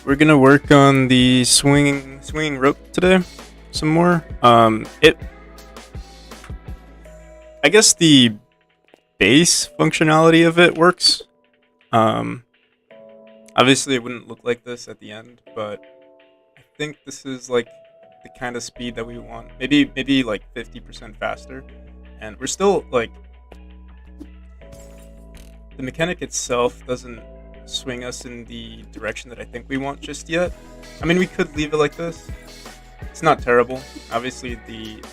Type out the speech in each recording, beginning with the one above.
We're gonna work on the swinging rope today, some more. I guess the base functionality of it works. Um, Obviously it wouldn't look like this at the end, but I think this is like the kind of speed that we want. Maybe like 50% faster, and we're still like the mechanic itself doesn't swing us in the direction that I think we want just yet. I mean, we could leave it like this. It's not terrible. Obviously, the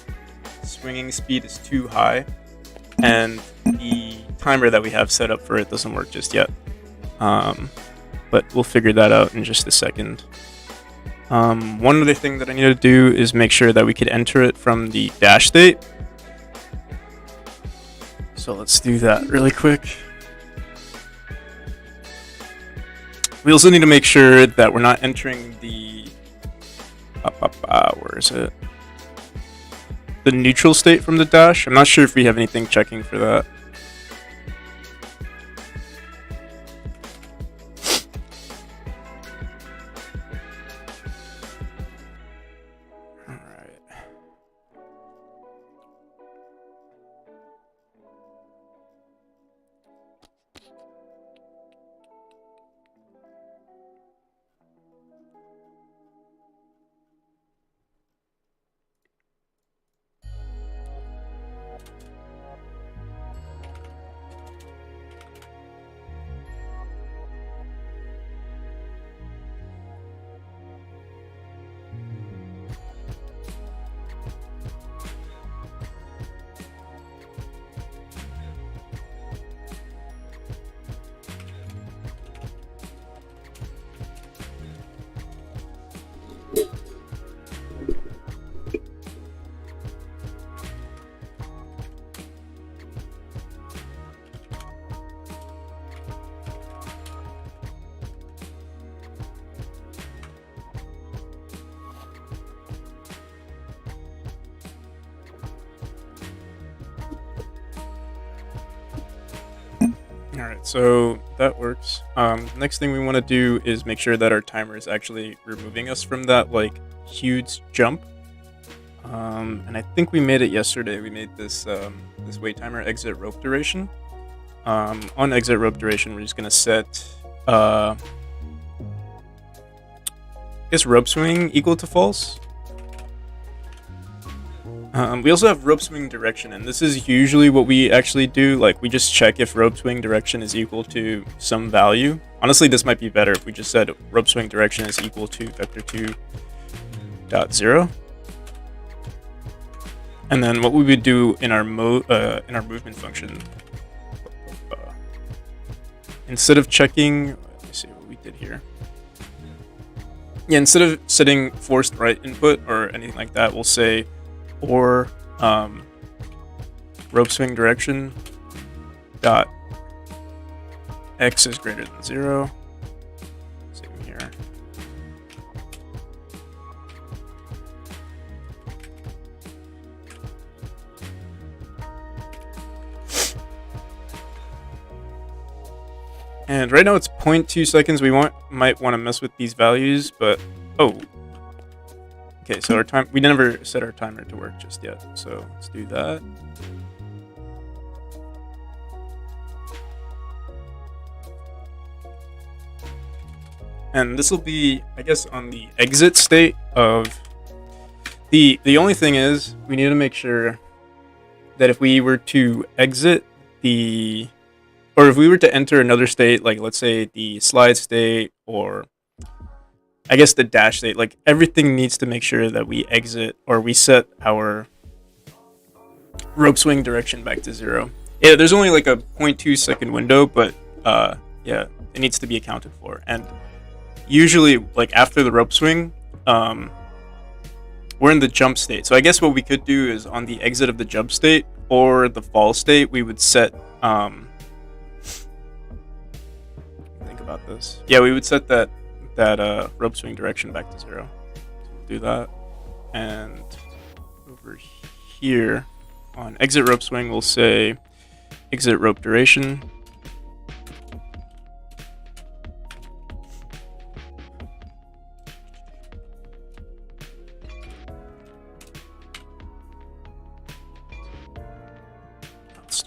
swinging speed is too high, and the timer that we have set up for it doesn't work just yet. But we'll figure that out in just a second. One other thing that I need to do is make sure that we could enter it from the dash state. So let's do that really quick. We also need to make sure that we're not entering the where is it? The neutral state from the dash. I'm not sure if we have anything checking for that. Alright, so that works. Next thing we want to do is make sure that our timer is actually removing us from that like huge jump. And I think we made it yesterday. We made this this wait timer exit rope duration. On exit rope duration, we're just gonna set I guess rope swing equal to false. We also have rope swing direction, and this is usually what we actually do. Like, we just check if rope swing direction is equal to some value. Honestly, this might be better if we just said rope swing direction is equal to vector2 dot 0. And then what we would do in our movement function, instead of checking, let me see what we did here. Yeah, instead of setting forced right input or anything like that, we'll say or rope swing direction dot x is greater than 0. Same here. And right now it's 0.2 seconds. We might want to mess with these values, but okay, so our time, we never set our timer to work just yet, so let's do that. And this will be, I guess, on the exit state of the only thing is we need to make sure that if we were to exit or if we were to enter another state, like let's say the slide state or I guess the dash state, like everything needs to make sure that we exit or we set our rope swing direction back to 0. Yeah, there's only like a 0.2 second window, but yeah, it needs to be accounted for. And usually, like after the rope swing, we're in the jump state. So I guess what we could do is on the exit of the jump state or the fall state, we would set think about this. Yeah, we would set that rope swing direction back to 0. So we'll do that. And over here on exit rope swing, we'll say exit rope duration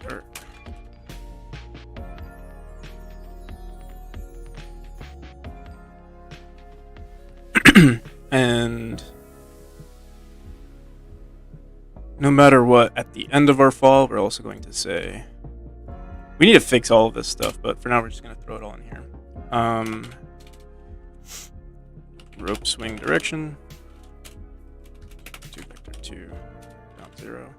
Start. And no matter what, at the end of our fall, we're also going to say we need to fix all of this stuff, but for now we're just going to throw it all in here. Rope swing direction 2 vector 2 down 0.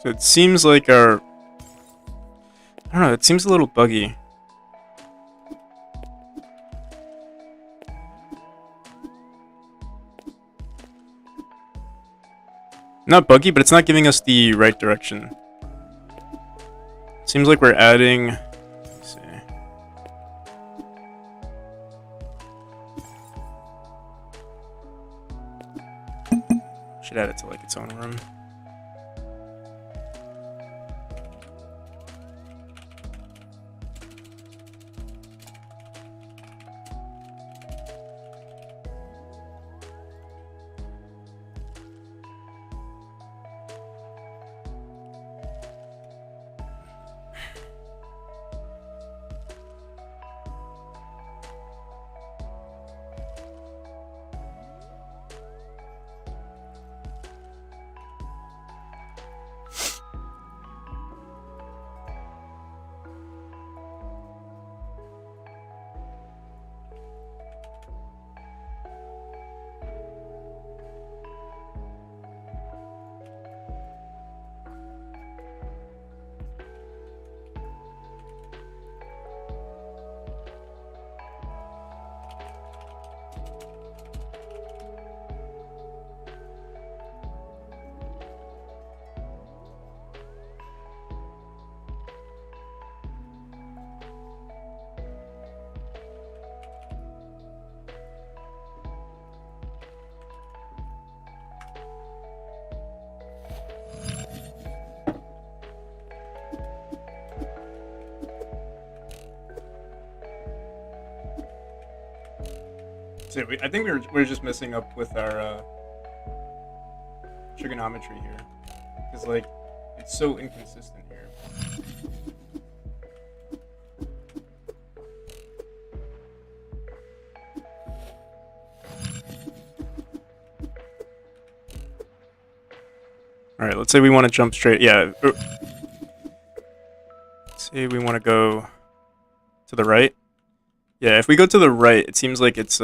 So it seems like I don't know, it seems a little buggy. Not buggy, but it's not giving us the right direction. Seems like we're adding, let's see. Should add it to like its own room. So I think we're just messing up with our trigonometry here, because like it's so inconsistent here. All right, let's say we want to jump straight. Yeah. Let's say we want to go to the right. Yeah, if we go to the right, it seems like it's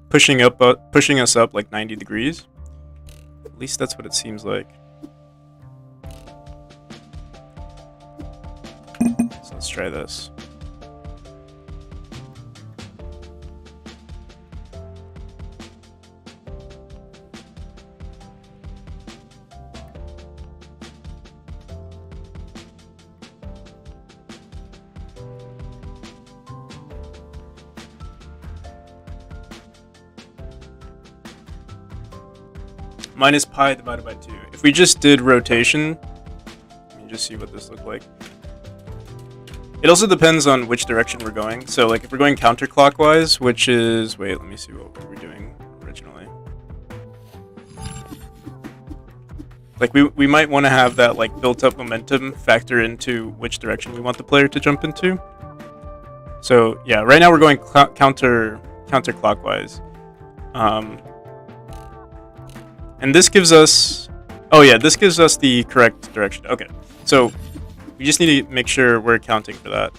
pushing us up like 90 degrees. At least that's what it seems like. So let's try this. Minus pi divided by 2. If we just did rotation, let me just see what this looked like. It also depends on which direction we're going. So like if we're going counterclockwise, which is, wait, let me see what we were doing originally. Like we might want to have that like built up momentum factor into which direction we want the player to jump into. So yeah, right now we're going counterclockwise. And this gives us, oh yeah, this gives us the correct direction. Okay, so we just need to make sure we're accounting for that.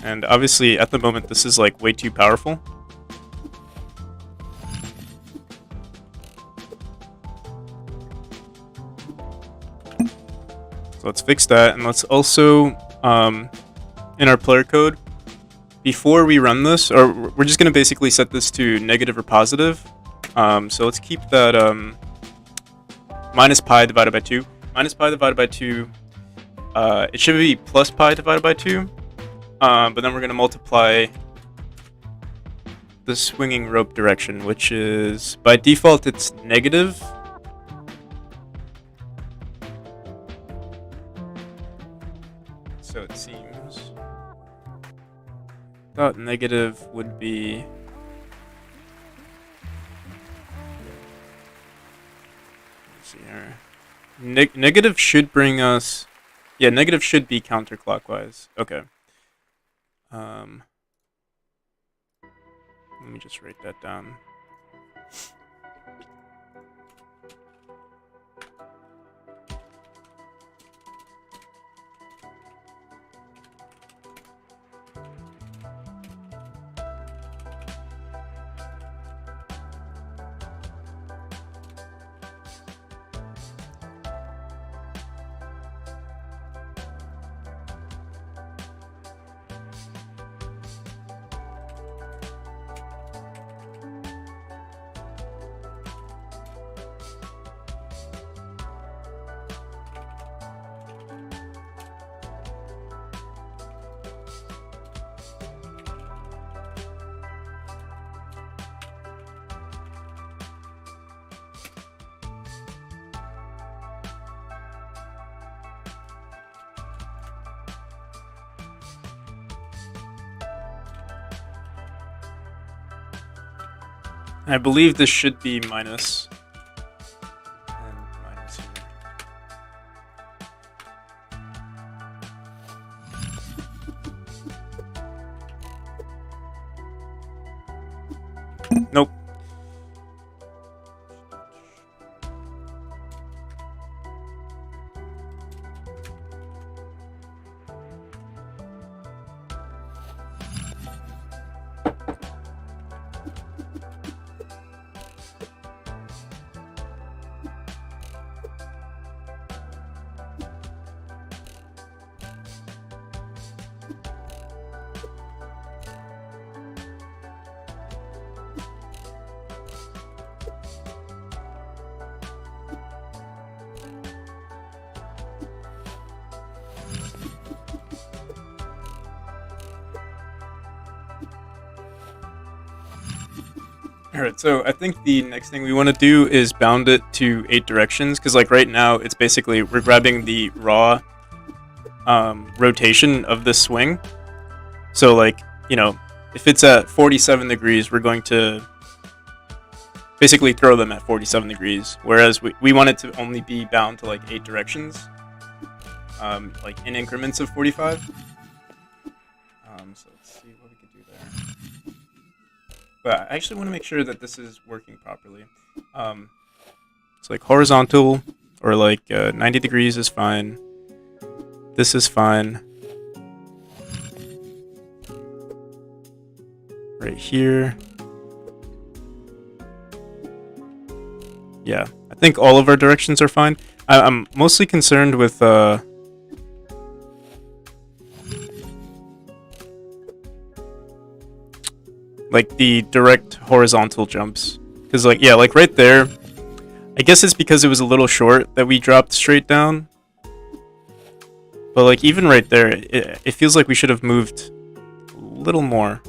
And obviously at the moment this is like way too powerful. So let's fix that, and let's also, in our player code, before we run this, or we're just going to basically set this to negative or positive. So let's keep that minus pi divided by 2. Minus pi divided by 2, it should be plus pi divided by 2, but then we're going to multiply the swinging rope direction, which is, by default, it's negative. So it seems dot negative would be, let's see here. Negative should bring us, yeah, negative should be counterclockwise. Okay. Let me just write that down. I believe this should be minus. And minus here. Nope. Alright, so I think the next thing we want to do is bound it to 8 directions, because like right now it's basically we're grabbing the raw rotation of the swing. So like, you know, if it's at 47 degrees, we're going to basically throw them at 47 degrees, whereas we want it to only be bound to like 8 directions, like in increments of 45. So let's see what we can do there. But I actually want to make sure that this is working properly. It's like horizontal or like 90 degrees is fine. This is fine. Right here. Yeah, I think all of our directions are fine. I'm mostly concerned with like the direct horizontal jumps, because like, yeah, like right there, I guess it's because it was a little short that we dropped straight down, but like even right there, it feels like we should have moved a little more.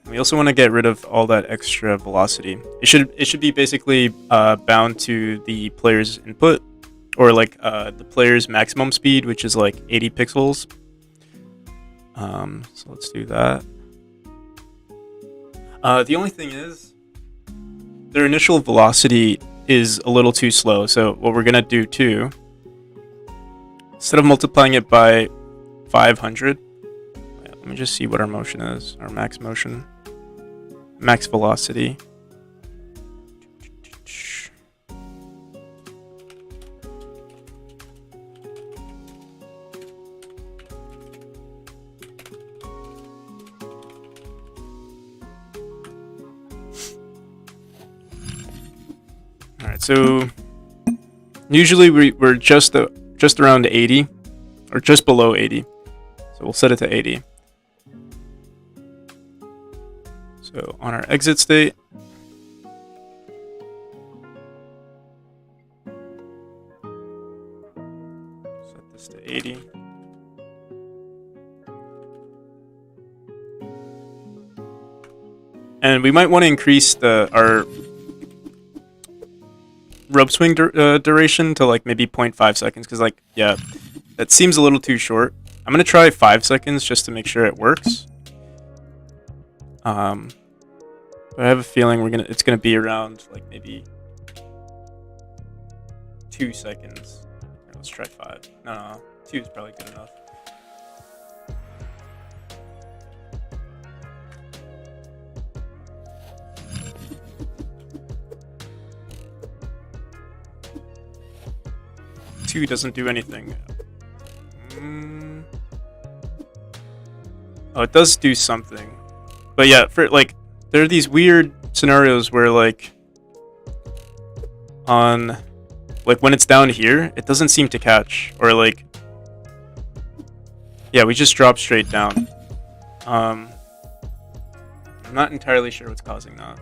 We also want to get rid of all that extra velocity. It should be basically bound to the player's input, or like the player's maximum speed, which is like 80 pixels. So let's do that. The only thing is, their initial velocity is a little too slow. So what we're gonna do too, instead of multiplying it by 500, let me just see what our motion is, our max motion, max velocity. Alright, so usually we're just around 80, or just below 80. So we'll set it to 80. So on our exit state, set this to 80. And we might want to increase our rope swing duration to like maybe 0.5 seconds, because like, yeah, that seems a little too short. I'm gonna try 5 seconds just to make sure it works. But I have a feeling it's gonna be around like maybe 2 seconds. Here, let's try 5. No, 2 is probably good enough. Two doesn't do anything. Oh, it does do something. But yeah, for like, there are these weird scenarios where like, on, like when it's down here, it doesn't seem to catch, or like, yeah, we just drop straight down. I'm not entirely sure what's causing that.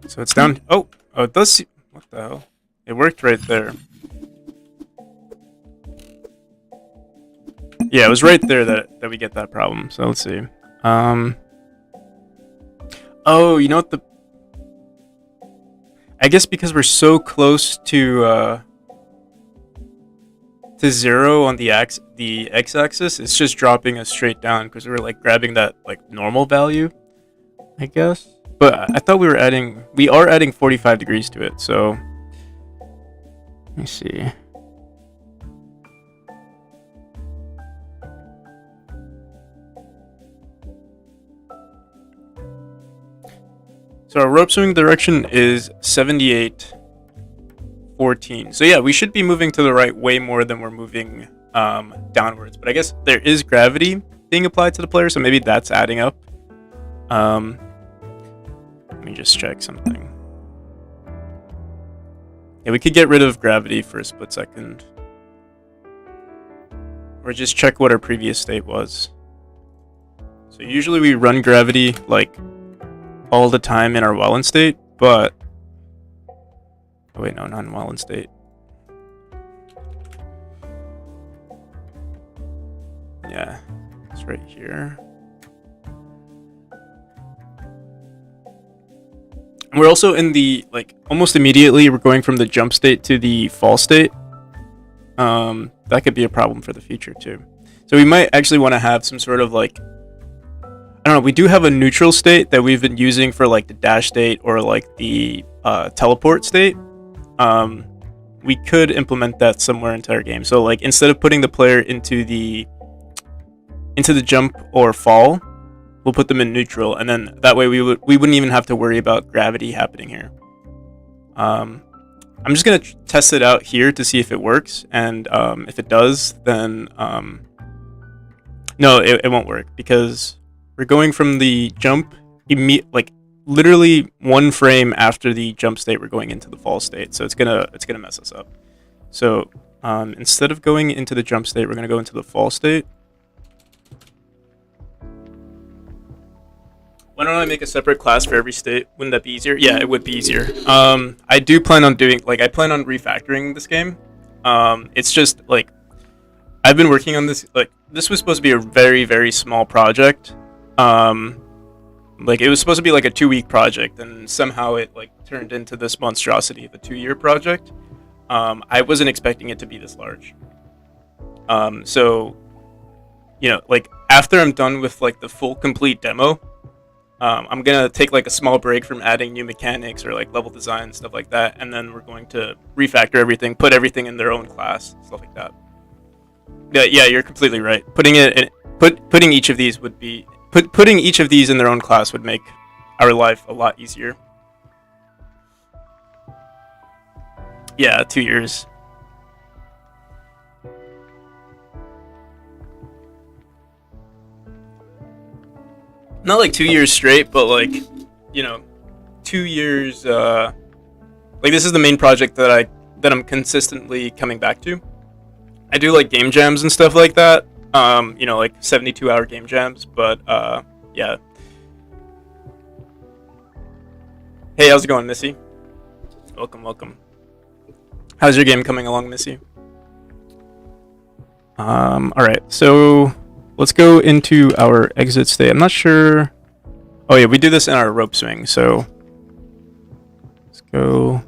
So it's down. Oh, it does. What the hell? It worked right there. Yeah, it was right there that we get that problem. So let's see. Oh, you know what I guess because we're so close to 0 on the x-axis, it's just dropping us straight down because we're like grabbing that like normal value, I guess. But I thought we are adding 45 degrees to it, so let me see. So our rope swing direction is 78-14. So yeah, we should be moving to the right way more than we're moving downwards. But I guess there is gravity being applied to the player, so maybe that's adding up. Let me just check something. Yeah, we could get rid of gravity for a split second. Or just check what our previous state was. So usually we run gravity like all the time in our while-in state, but... Oh wait, no, not in while-in state. Yeah, it's right here. We're also in the, like, almost immediately, we're going from the jump state to the fall state. That could be a problem for the future, too. So we might actually want to have some sort of, like, I don't know, we do have a neutral state that we've been using for, like, the dash state or, like, the teleport state. We could implement that somewhere into our game. So, like, instead of putting the player into the jump or fall, we'll put them in neutral, and then that way we wouldn't even have to worry about gravity happening here. I'm just gonna test it out here to see if it works, and if it does, then no, it won't work because we're going from the jump like literally 1 frame after the jump state. We're going into the fall state, so it's gonna mess us up. So instead of going into the jump state, we're gonna go into the fall state. Why don't I make a separate class for every state? Wouldn't that be easier? Yeah, it would be easier. I do plan on doing I plan on refactoring this game. It's just like I've been working on this. Like this was supposed to be a very very small project. Um, like it was supposed to be like a 2 week project, and somehow it like turned into this monstrosity of a 2 year project. I wasn't expecting it to be this large. So like after I'm done with like the full complete demo, I'm gonna take like a small break from adding new mechanics or like level design and stuff like that, and then we're going to refactor everything, put everything in their own class, stuff like that. Yeah, you're completely right. Putting each of these would be putting each of these in their own class would make our life a lot easier. Yeah, 2 years. Not like 2 years straight, but like, you know, 2 years. Like this is the main project that I'm consistently coming back to. I do like game jams and stuff like that. Like 72-hour game jams. But yeah. Hey, how's it going, Missy? Welcome, welcome. How's your game coming along, Missy? All right, so let's go into our exit state. I'm not sure. Oh yeah, we do this in our rope swing. So let's go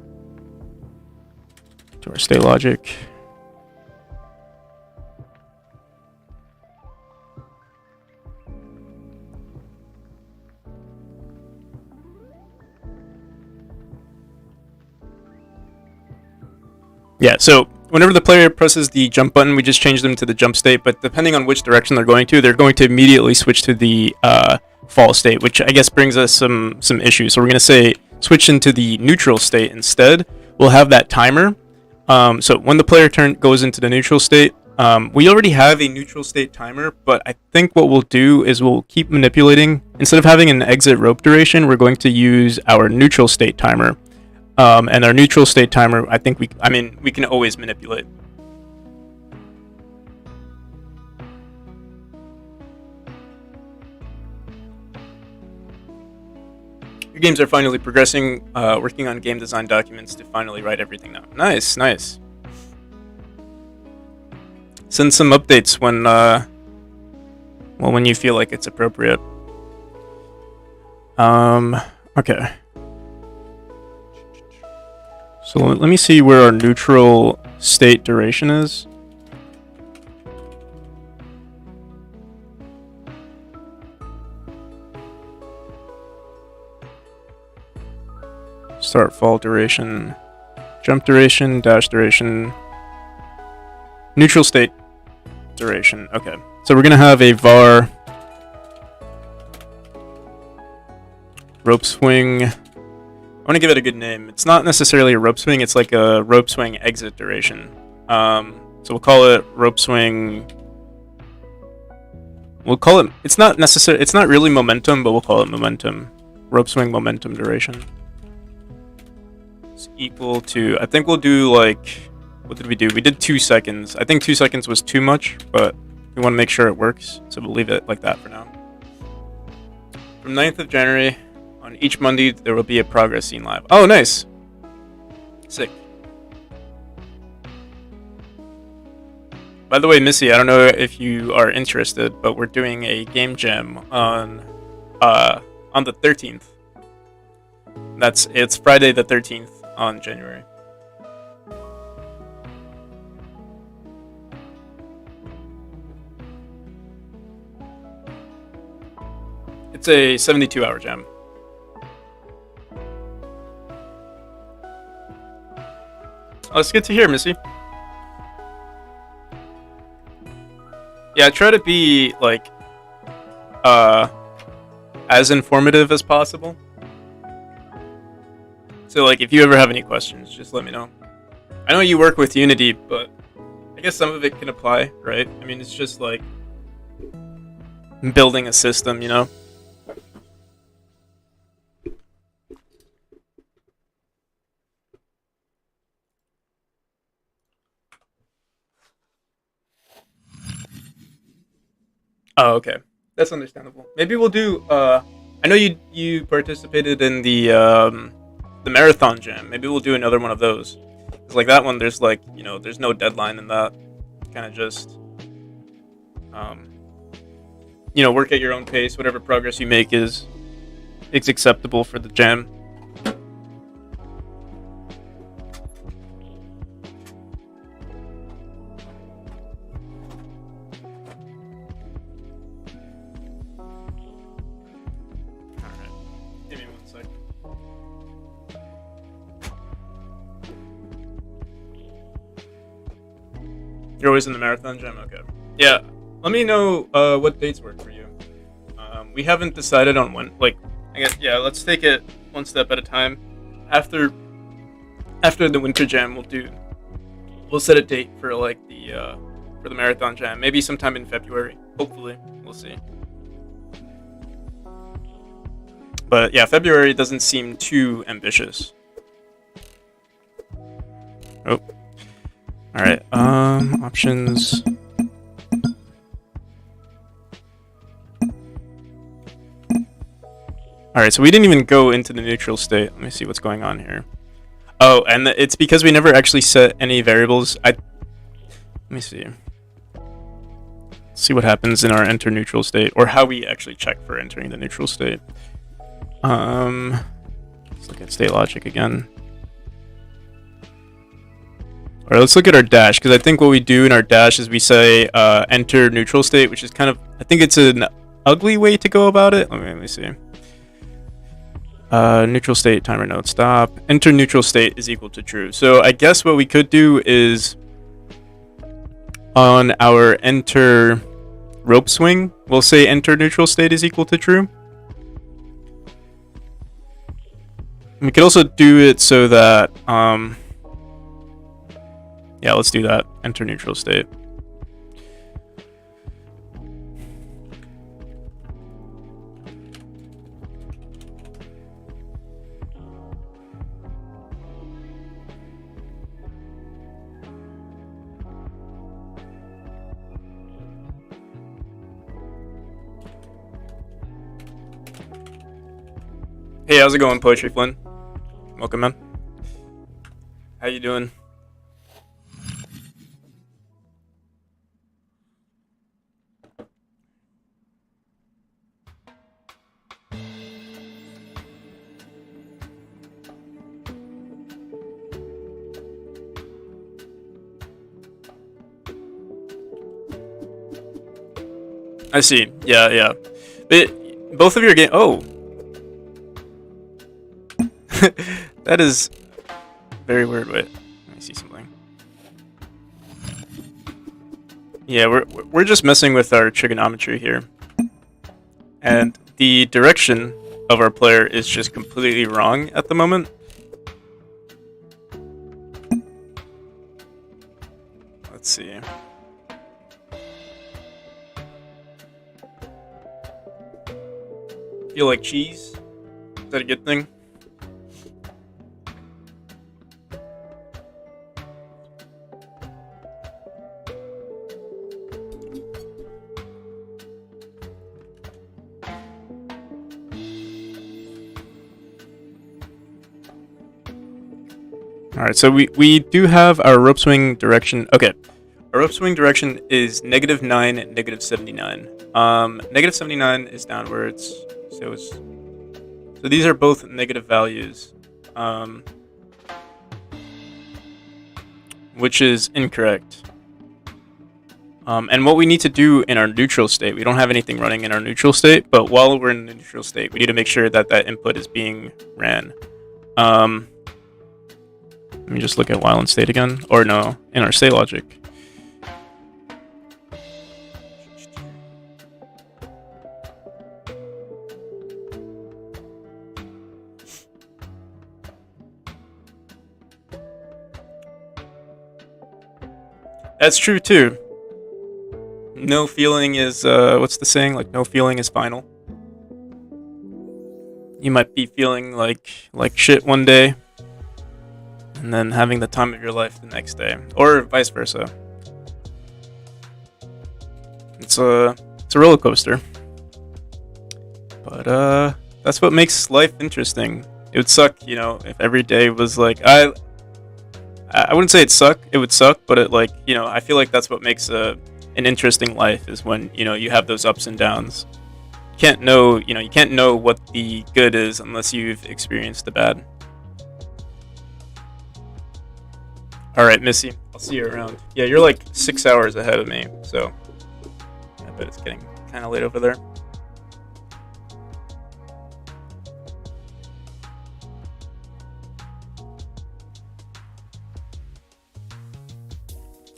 to our state logic. Yeah, so whenever the player presses the jump button, we just change them to the jump state, but depending on which direction they're going to immediately switch to the fall state, which I guess brings us some issues. So we're going to say switch into the neutral state instead. We'll have that timer. So when the player goes into the neutral state, we already have a neutral state timer, but I think what we'll do is we'll keep manipulating. Instead of having an exit rope duration, we're going to use our neutral state timer. And our neutral state timer, I think we can always manipulate. Your games are finally progressing, working on game design documents to finally write everything down. Nice, nice. Send some updates when you feel like it's appropriate. Okay. So let me see where our neutral state duration is. Start fall duration, jump duration, dash duration, neutral state duration. Okay, so we're gonna have a var rope swing. I want to give it a good name. It's not necessarily a rope swing. It's like a rope swing exit duration. So we'll call it rope swing. We'll call it. It's not necessary. It's not really momentum, but we'll call it momentum. Rope swing momentum duration. It's equal to. I think we'll do like. What did we do? We did 2 seconds. I think 2 seconds was too much, but we want to make sure it works, so we'll leave it like that for now. From 9th of January. On each Monday, there will be a progress scene live. Oh, nice. Sick. By the way, Missy, I don't know if you are interested, but we're doing a game jam on the 13th. It's Friday the 13th on January. It's a 72-hour jam. Oh, it's good to hear, Missy. Yeah, try to be like as informative as possible. So like if you ever have any questions, just let me know. I know you work with Unity, but I guess some of it can apply, right? I mean, it's just like building a system, you know? Oh, okay. That's understandable. Maybe we'll do I know you participated in the marathon jam. Maybe we'll do another one of those. It's like that one. There's like there's no deadline in that. Kind of just um, work at your own pace. Whatever progress you make is acceptable for the jam. You're always in the marathon jam? Okay. Yeah. Let me know what dates work for you. We haven't decided on when. Like, I guess, yeah, let's take it one step at a time. After the winter jam, we'll set a date for like for the marathon jam. Maybe sometime in February. Hopefully. We'll see. But yeah, February doesn't seem too ambitious. Oh. Alright, options. Alright, so we didn't even go into the neutral state. Let me see what's going on here. Oh, and it's because we never actually set any variables. Let me see. Let's see what happens in our enter neutral state, or how we actually check for entering the neutral state. Let's look at state logic again. Alright, let's look at our dash, because I think what we do in our dash is we say enter neutral state, which is kind of, I think it's an ugly way to go about it. Let me see. Neutral state, timer node stop. Enter neutral state is equal to true. So I guess what we could do is on our enter rope swing, we'll say enter neutral state is equal to true. And we could also do it so that, yeah, let's do that. Enter neutral state. Hey, how's it going, Poetry Flynn? Welcome, man. How you doing? I see. Yeah. But both of your game. Oh, that is very weird. Wait, let me see something. Yeah, we're just messing with our trigonometry here, and the direction of our player is just completely wrong at the moment. Let's see. Feel like cheese? Is that a good thing? Alright, so we do have our rope swing direction. Okay, our rope swing direction is -9, -79. -79 is downwards, so these are both negative values, which is incorrect. And what we need to do in our neutral state, we don't have anything running in our neutral state, but while we're in the neutral state, we need to make sure that that input is being ran. Let me just look at while in state again, or no, in our state logic. That's true too. No feeling is, what's the saying? Like, no feeling is final. You might be feeling like shit one day, and then having the time of your life the next day, or vice versa. It's a roller coaster. But That's what makes life interesting. It would suck, if every day was like I wouldn't say it suck. It would suck, but it I feel like that's what makes an interesting life is when you have those ups and downs. You can't know what the good is unless you've experienced the bad. All right, Missy, I'll see you around. Yeah, you're like 6 hours ahead of me, so I bet it's getting kind of late over there.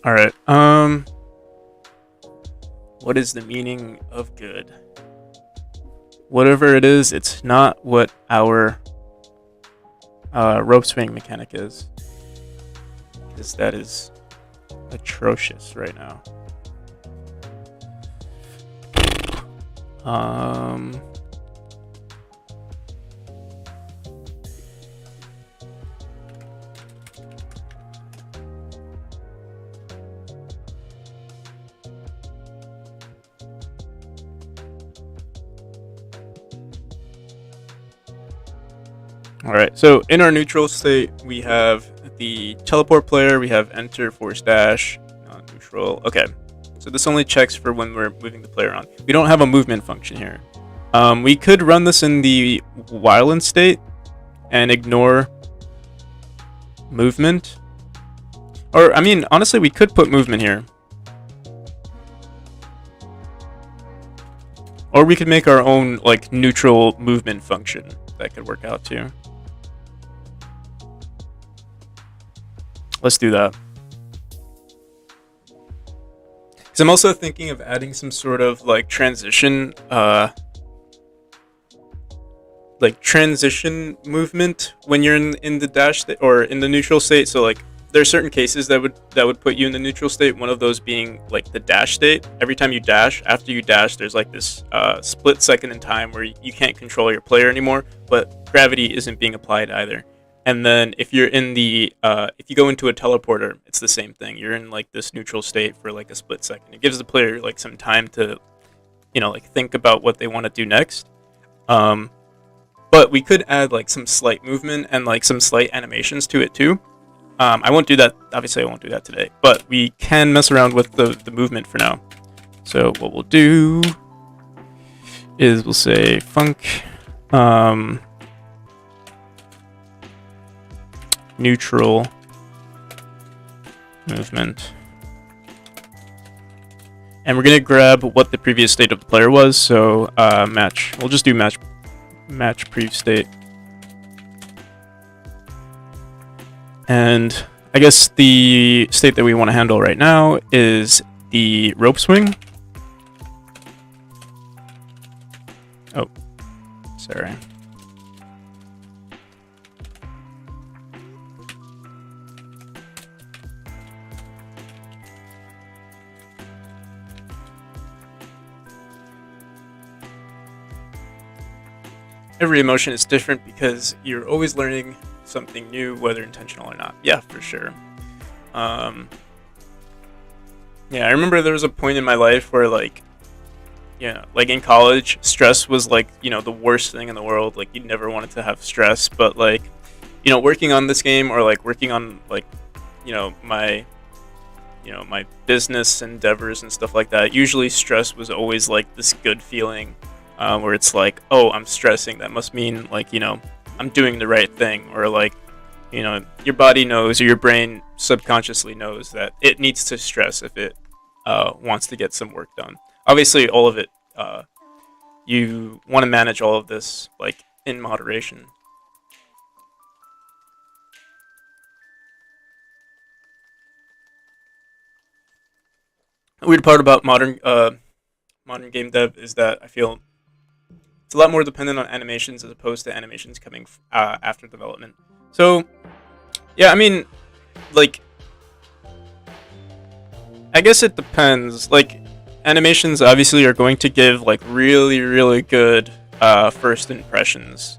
All right. What is the meaning of good? Whatever it is, it's not what our rope swing mechanic is. Because that is atrocious right now. All right, so in our neutral state, we have the teleport player, we have enter, force dash, neutral. Okay, so this only checks for when we're moving the player on. We don't have a movement function here. We could run this in the violent state and ignore movement. Or, I mean, honestly, we could put movement here. Or we could make our own, neutral movement function. That could work out, too. Let's do that. Because I'm also thinking of adding some sort of transition movement when you're in the dash or in the neutral state. So there are certain cases that would put you in the neutral state. One of those being the dash state. Every time you dash, after you dash, there's this split second in time where you can't control your player anymore, but gravity isn't being applied either. And then if you're in the if you go into a teleporter, it's the same thing. You're in this neutral state for a split second. It gives the player some time to think about what they want to do next. But we could add some slight movement and some slight animations to it too. I won't do that. Obviously, I won't do that today. But we can mess around with the movement for now. So what we'll do is we'll say func neutral movement, and we're gonna grab what the previous state of the player was. So match. We'll just do match prev state, and I guess the state that we want to handle right now is the rope swing. Oh, sorry. Every emotion is different because you're always learning something new, whether intentional or not. Yeah, for sure. Yeah, I remember there was a point in my life where in college, stress was the worst thing in the world. You never wanted to have stress, but working on this game or working on my my business endeavors and stuff like that, usually stress was always this good feeling. Where it's oh, I'm stressing. That must mean I'm doing the right thing, or your body knows, or your brain subconsciously knows that it needs to stress if it wants to get some work done. Obviously, all of it, you want to manage all of this in moderation. The weird part about modern game dev is that I feel it's a lot more dependent on animations as opposed to animations coming after development. So, yeah, I mean, I guess it depends. Animations obviously are going to give really, really good first impressions.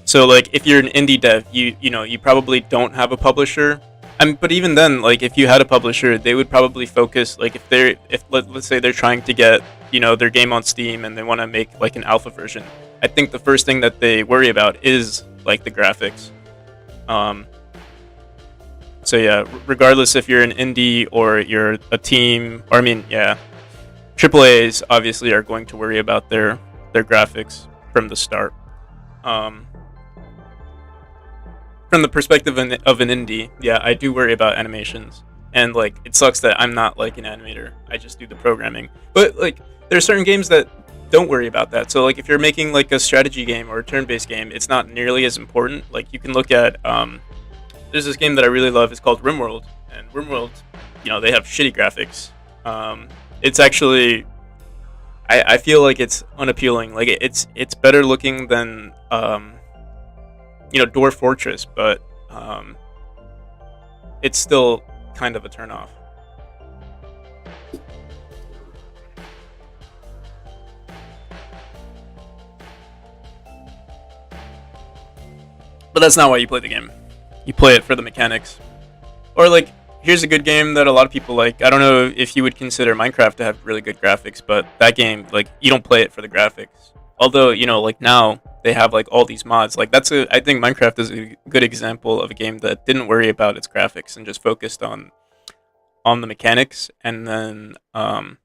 So if you're an indie dev, you probably don't have a publisher, But even then, like if you had a publisher, they would probably focus like if let's say they're trying to get their game on Steam and they want to make like an alpha version. I think the first thing that they worry about is like the graphics. Um, so yeah, regardless if you're an indie or you're a team, or I mean, yeah, AAA's obviously are going to worry about their graphics from the start. Um, from the perspective of an indie, yeah, I do worry about animations, and like it sucks that I'm not like an animator. I just do the programming. But like there are certain games that don't worry about that. So like if you're making like a strategy game or a turn-based game, it's not nearly as important. Like you can look at there's this game that I really love. It's called RimWorld, and RimWorld, they have shitty graphics. It's actually I feel like it's unappealing. Like it's better looking than Dwarf Fortress, but it's still kind of a turnoff. But that's not why you play the game. You play it for the mechanics. Or like, here's a good game that a lot of people like. I don't know if you would consider Minecraft to have really good graphics, but that game, like, you don't play it for the graphics. Although, like now they have like all these mods. Like I think Minecraft is a good example of a game that didn't worry about its graphics and just focused on the mechanics, and then then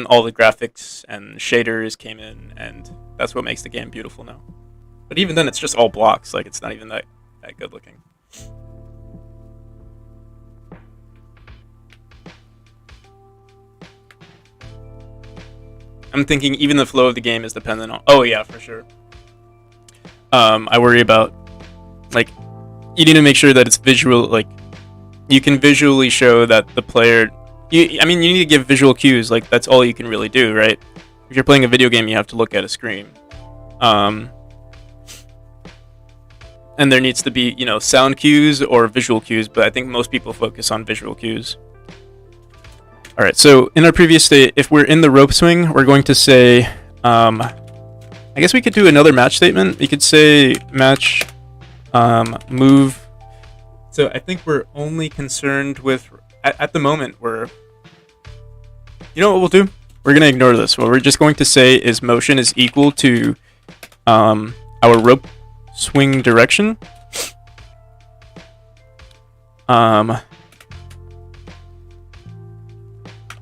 all the graphics and shaders came in, and that's what makes the game beautiful now. But even then, it's just all blocks. Like it's not even that good looking. I'm thinking even the flow of the game is dependent on. Oh yeah, for sure. I worry about like you need to make sure that it's visual. Like you can visually show that the player. You need to give visual cues. Like that's all you can really do, right? If you're playing a video game, you have to look at a screen. And there needs to be sound cues or visual cues, but I think most people focus on visual cues. All right, so in our previous state, if we're in the rope swing, we're going to say, I guess we could do another match statement. We could say match move. So I think we're only concerned with, at the moment, what we'll do? We're going to ignore this. What we're just going to say is motion is equal to our rope swing direction.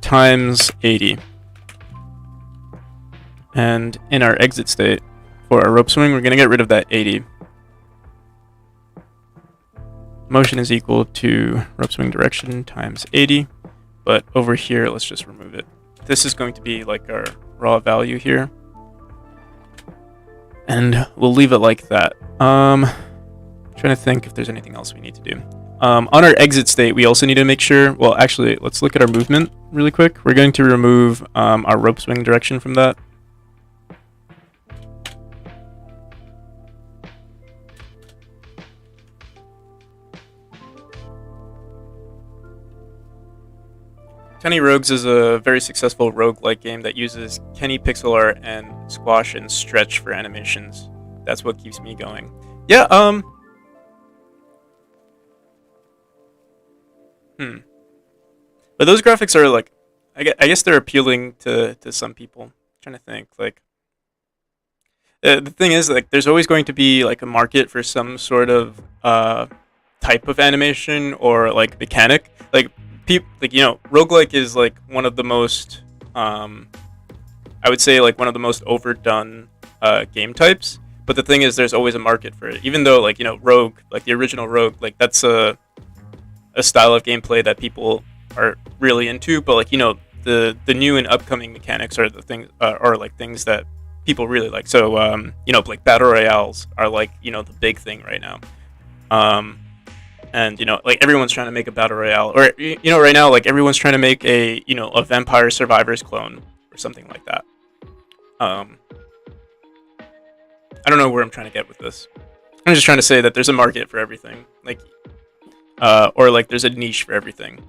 Times 80. And in our exit state for our rope swing, we're going to get rid of that 80. Motion is equal to rope swing direction times 80. But over here, let's just remove it. This is going to be like our raw value here. And we'll leave it like that. Trying to think if there's anything else we need to do. On our exit state, we also need to make sure, well, actually, let's look at our movement really quick. We're going to remove our rope swing direction from that. Kenny Rogues is a very successful roguelike game that uses Kenny pixel art and squash and stretch for animations. That's what keeps me going. Yeah, But those graphics are like, I guess they're appealing to some people. I'm trying to think, like, the thing is, like, there's always going to be like a market for some sort of type of animation or like mechanic. Like, roguelike is like one of the most, I would say like one of the most overdone game types. But the thing is, there's always a market for it. Even though, like, Rogue, like the original Rogue, like that's a style of gameplay that people are really into. But like, the new and upcoming mechanics are the things, are like things that people really like. So, like battle royales are like, the big thing right now. And like everyone's trying to make a battle royale, or right now, like everyone's trying to make a a Vampire Survivors clone or something like that. I don't know where I'm trying to get with this. I'm just trying to say that there's a market for everything, like, or like there's a niche for everything.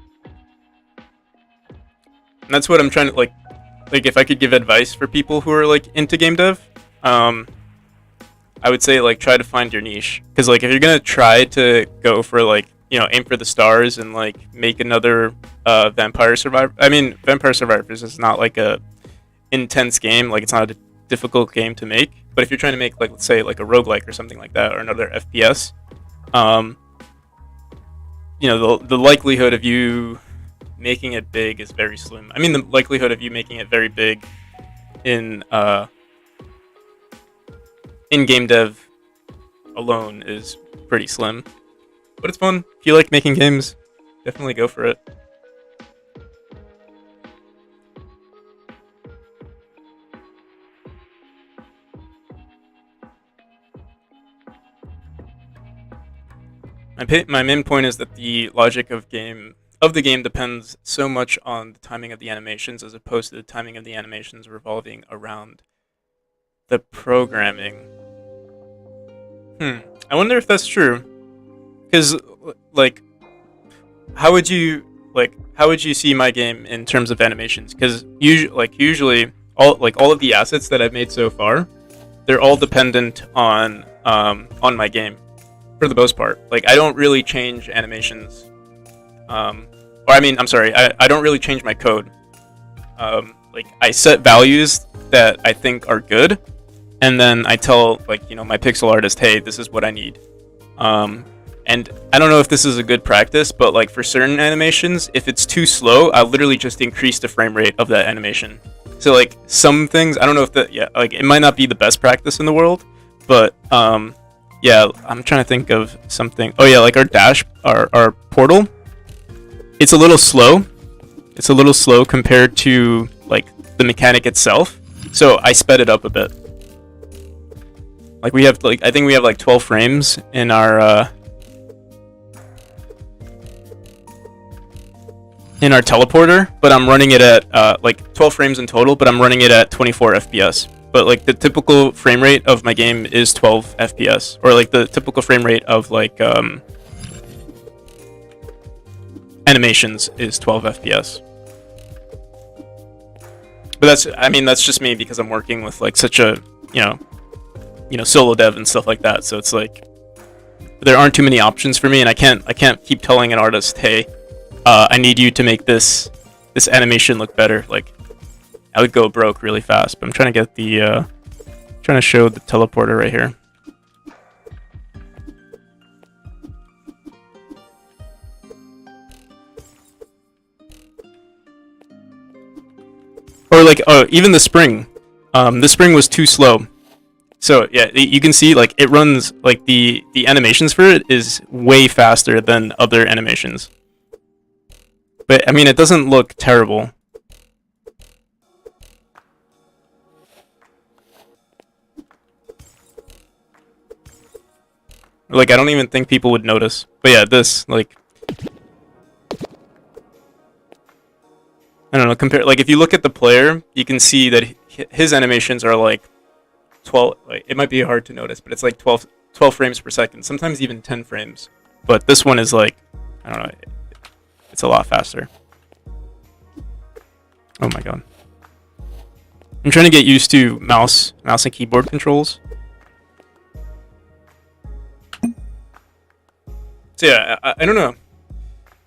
And that's what I'm trying to like if I could give advice for people who are like into game dev, I I would say like try to find your niche, because like if you're gonna try to go for like, you know, aim for the stars and like make another Vampire Survivor. I mean, Vampire Survivors is not like a intense game. Like it's not a difficult game to make. But if you're trying to make like, let's say like a roguelike or something like that, or another FPS, you know, the likelihood of you making it big is very slim. I mean, the likelihood of you making it very big in game dev alone is pretty slim. But it's fun. If you like making games, definitely go for it. My main point is that the logic of the game depends so much on the timing of the animations, as opposed to the timing of the animations revolving around the programming. I wonder if that's true. Because like, how would you see my game in terms of animations? Because usually all of the assets that I've made so far, they're all dependent on my game, for the most part. Like, I don't really change animations. Or I mean, I'm sorry, I don't really change my code. Like, I set values that I think are good, and then I tell, like, you know, my pixel artist, hey, this is what I need. And I don't know if this is a good practice, but like for certain animations, if it's too slow, I'll literally just increase the frame rate of that animation. So like some things, I don't know if like it might not be the best practice in the world, but yeah, I'm trying to think of something. Oh yeah, like our portal, it's a little slow. It's a little slow compared to like the mechanic itself. So I sped it up a bit. Like I think we have like 12 frames in our teleporter, but I'm running it at like 12 frames in total, but I'm running it at 24 FPS. But like the typical frame rate of my game is 12 FPS, or like the typical frame rate of like animations is 12 FPS. But that's just me, because I'm working with like such a, you know, solo dev and stuff like that. So it's like there aren't too many options for me, and I can't keep telling an artist, hey, I need you to make this animation look better. Like, I would go broke really fast. But I'm trying to get trying to show the teleporter right here. Or like, even the spring. The spring was too slow. So yeah, you can see like it runs, like the animations for it is way faster than other animations. But I mean, it doesn't look terrible. Like, I don't even think people would notice. But yeah, this, like, I don't know, like if you look at the player, you can see that his animations are like 12, like it might be hard to notice, but it's like 12 frames per second, sometimes even 10 frames. But this one is like, I don't know, it's a lot faster. Oh my god. I'm trying to get used to mouse and keyboard controls. So yeah, I don't know.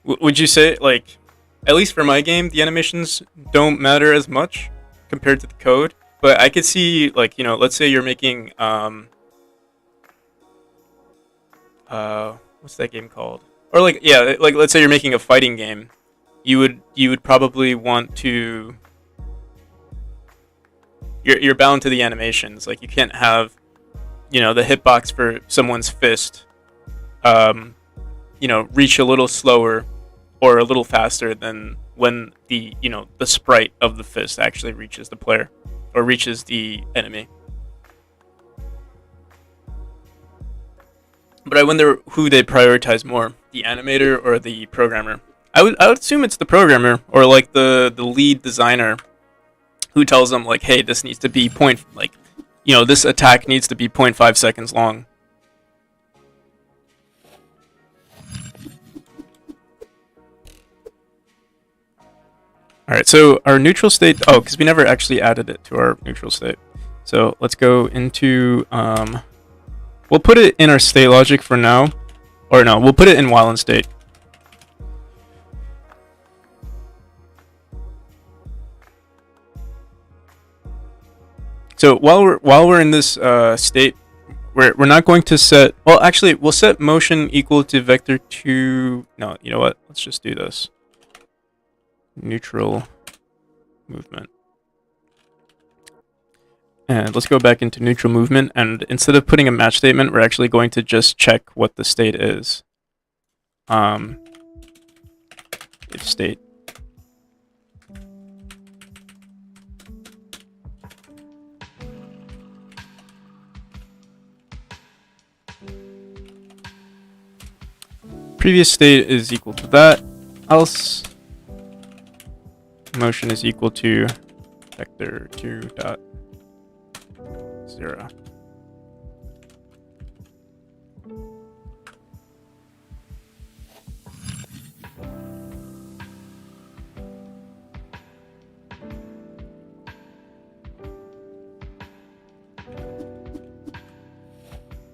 Would you say, like, at least for my game, the animations don't matter as much compared to the code? But I could see, like, you know, let's say you're making, what's that game called? Or like, yeah, like let's say you're making a fighting game. You would probably want to. You're bound to the animations. Like, you can't have, you know, the hitbox for someone's fist, you know, reach a little slower or a little faster than when the, you know, the sprite of the fist actually reaches the player or reaches the enemy. But I wonder who they prioritize more, the animator or the programmer. I would assume it's the programmer, or like the lead designer, who tells them like, hey, this needs to be this attack needs to be 0.5 seconds long. Alright, so our neutral state, because we never actually added it to our neutral state. So let's go into we'll put it in our state logic for now. Or no, we'll put it in while in state. So while we're in this state, we're not going to set. Well, actually, we'll set motion equal to vector 2. No, you know what? Let's just do this. Neutral movement. And let's go back into neutral movement. And instead of putting a match statement, we're actually going to just check what the state is. If state. Previous state is equal to that, else motion is equal to vector 2.0.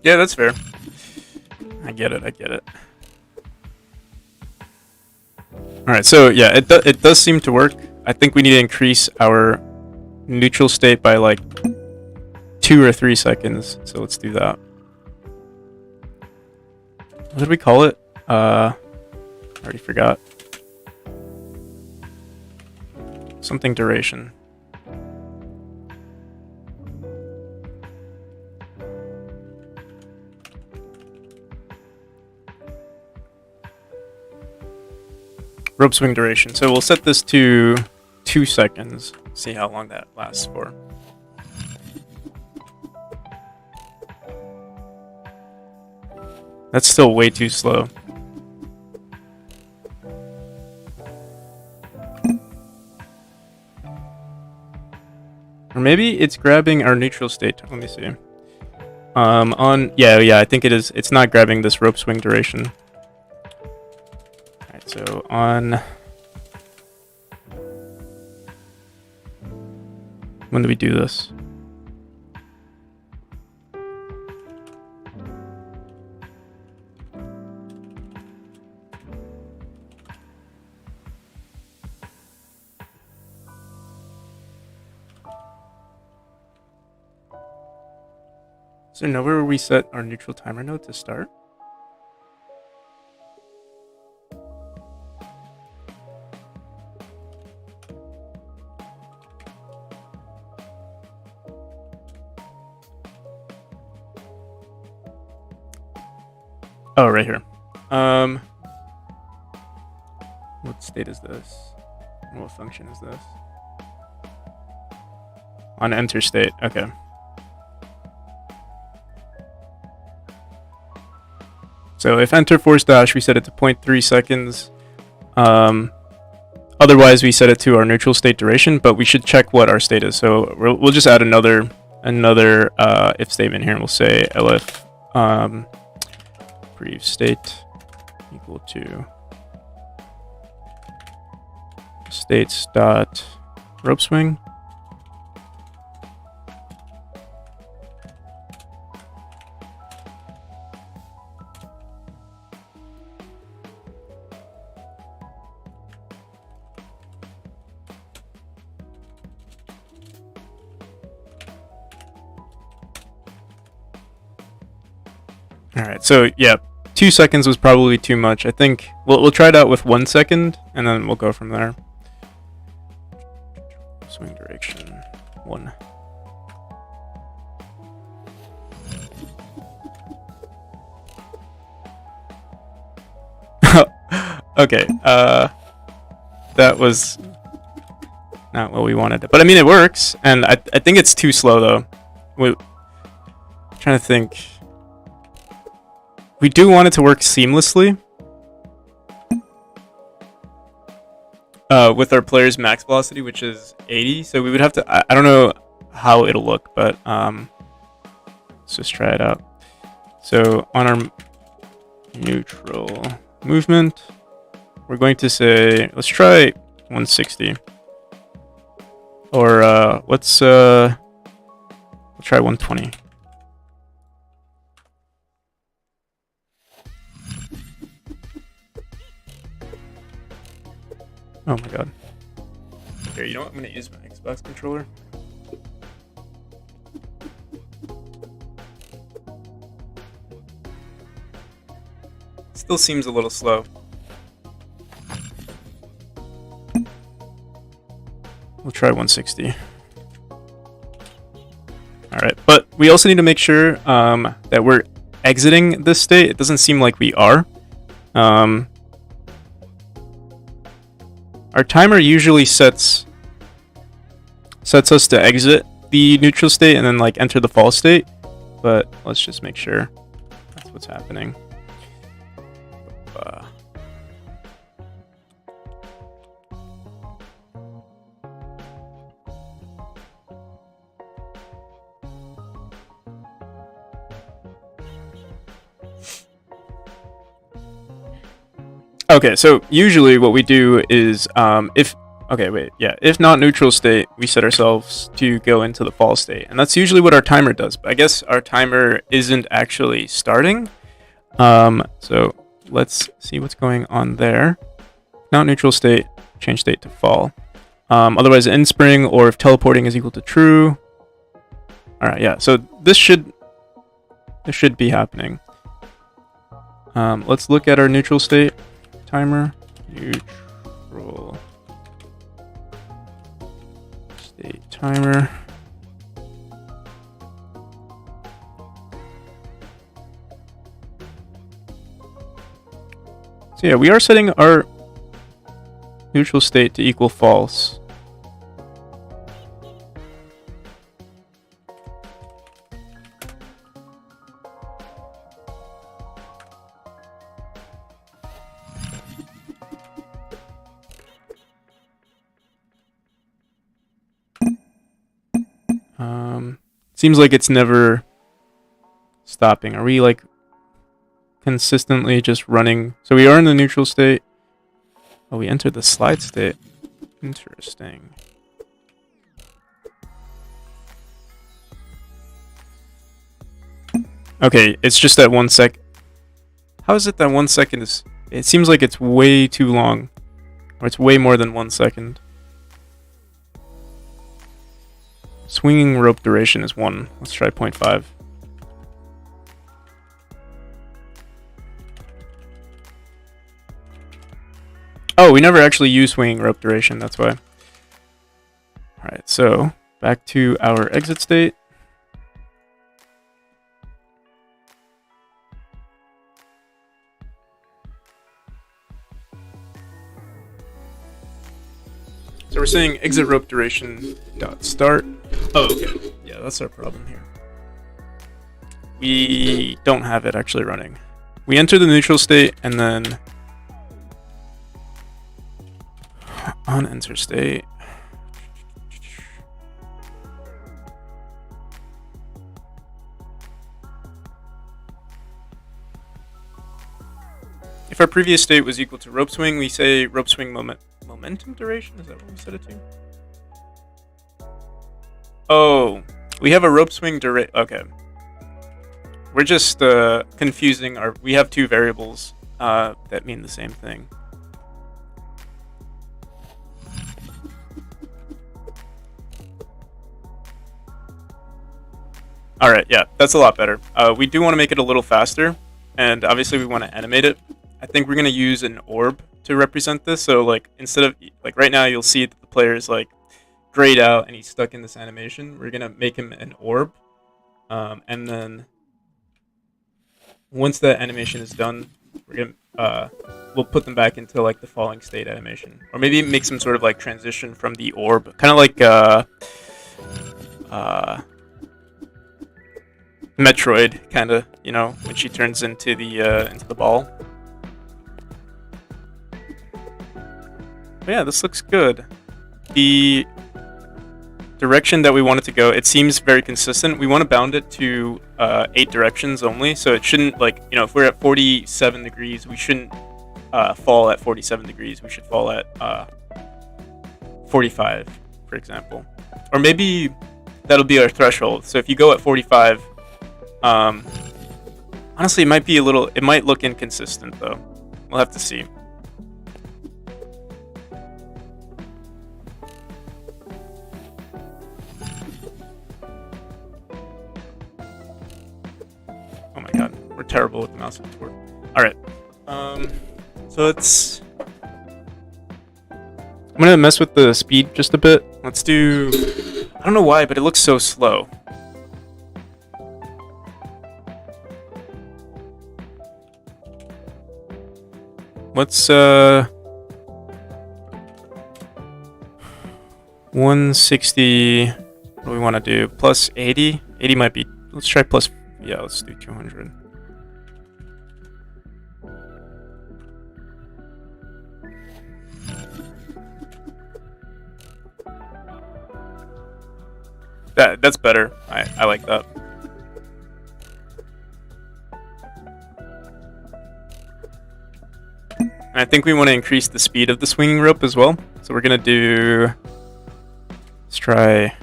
Yeah, that's fair. I get it. Alright, so yeah, it does seem to work. I think we need to increase our neutral state by like 2 or 3 seconds. So let's do that. What did we call it? I already forgot. Something duration. Rope swing duration. So we'll set this to 2 seconds. See how long that lasts for. That's still way too slow. Or maybe it's grabbing our neutral state. Let me see. Yeah, I think it is. It's not grabbing this rope swing duration. Alright, so on. When do we do this? Is there nowhere where we set our neutral timer node to start? Oh, right here. What state is this? And what function is this? On enter state. Okay. So if enter force dash, we set it to 0.3 seconds. Otherwise, we set it to our neutral state duration, but we should check what our state is. So we'll just add another if statement here, and we'll say elif prev state equal to states dot rope swing. Alright, so yeah, 2 seconds was probably too much. I think we'll try it out with 1 second, and then we'll go from there. Swing direction 1. Okay, that was not what we wanted. But I mean, it works, and I think it's too slow, though. I'm trying to think. We do want it to work seamlessly with our player's max velocity, which is 80. So we would have to, I don't know how it'll look, but let's just try it out. So on our neutral movement, we're going to say, let's try 160. Or we'll try 120. Oh my god. Here, you know what? I'm gonna use my Xbox controller. Still seems a little slow. We'll try 160. Alright, but we also need to make sure that we're exiting this state. It doesn't seem like we are. Our timer usually sets us to exit the neutral state and then like enter the false state, but let's just make sure that's what's happening. Okay, so usually what we do is if not neutral state, we set ourselves to go into the false state, and that's usually what our timer does. But I guess our timer isn't actually starting. So let's see what's going on there. Not neutral state, change state to fall. Otherwise in spring, or if teleporting is equal to true. All right, yeah. So this should be happening. Let's look at our neutral state timer. Neutral state timer. So yeah, we are setting our neutral state to equal false. Seems like it's never stopping. Are we like consistently just running? So we are in the neutral state. Oh, we entered the slide state. Interesting. Okay, it's just that 1 sec. How is it that 1 second is... It seems like it's way too long. Or it's way more than 1 second. Swinging rope duration is 1. Let's try 0.5. Oh, we never actually use swinging rope duration, that's why. Alright, so back to our exit state. So we're saying exit rope duration dot start. Oh, okay. Yeah, that's our problem here. We don't have it actually running. We enter the neutral state and then on enter state. If our previous state was equal to rope swing, we say rope swing momentum duration? Is that what we set it to? Oh, we have a rope swing duration. Okay. We're just confusing our... We have two variables that mean the same thing. Alright, yeah, that's a lot better. We do want to make it a little faster, and obviously we want to animate it. I think we're going to use an orb to represent this. So like instead of like right now, you'll see that the player is like grayed out and he's stuck in this animation. We're going to make him an orb. And then once that animation is done, we're going to, we'll put them back into like the falling state animation, or maybe make some sort of like transition from the orb, kind of like, Metroid, kind of, you know, when she turns into the ball. But yeah, this looks good. The direction that we want it to go, it seems very consistent. We want to bound it to 8 directions only, so it shouldn't, like, you know, if we're at 47 degrees, we shouldn't fall at 47 degrees. We should fall at 45, for example. Or maybe that'll be our threshold. So if you go at 45, honestly, it might be it might look inconsistent, though. We'll have to see. we're terrible with the mouse and keyboard. All right. So let's. I'm gonna mess with the speed just a bit. Let's do. I don't know why, but it looks so slow. Let's 160. What do we want to do? Plus 80. 80 might be. Let's try plus. Yeah, let's do 200. That's better. I like that. And I think we want to increase the speed of the swinging rope as well. So we're gonna do. Let's try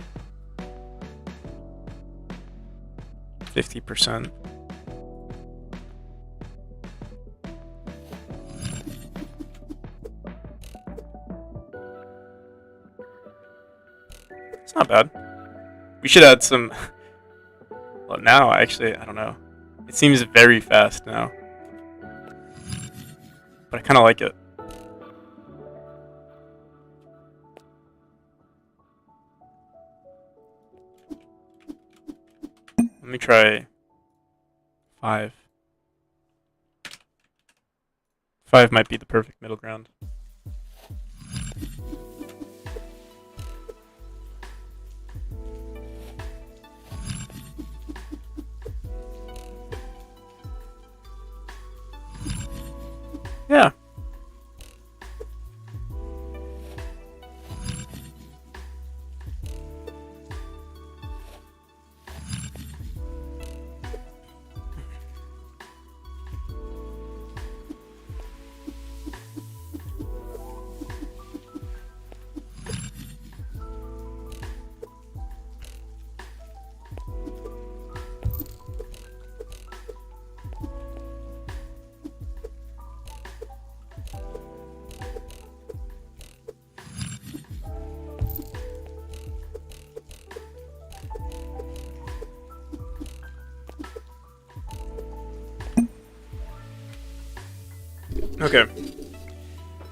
50%. It's not bad. We should add some. Well, now actually, I don't know. It seems very fast now, but I kind of like it. Let me try 5. 5 might be the perfect middle ground. Yeah. Okay.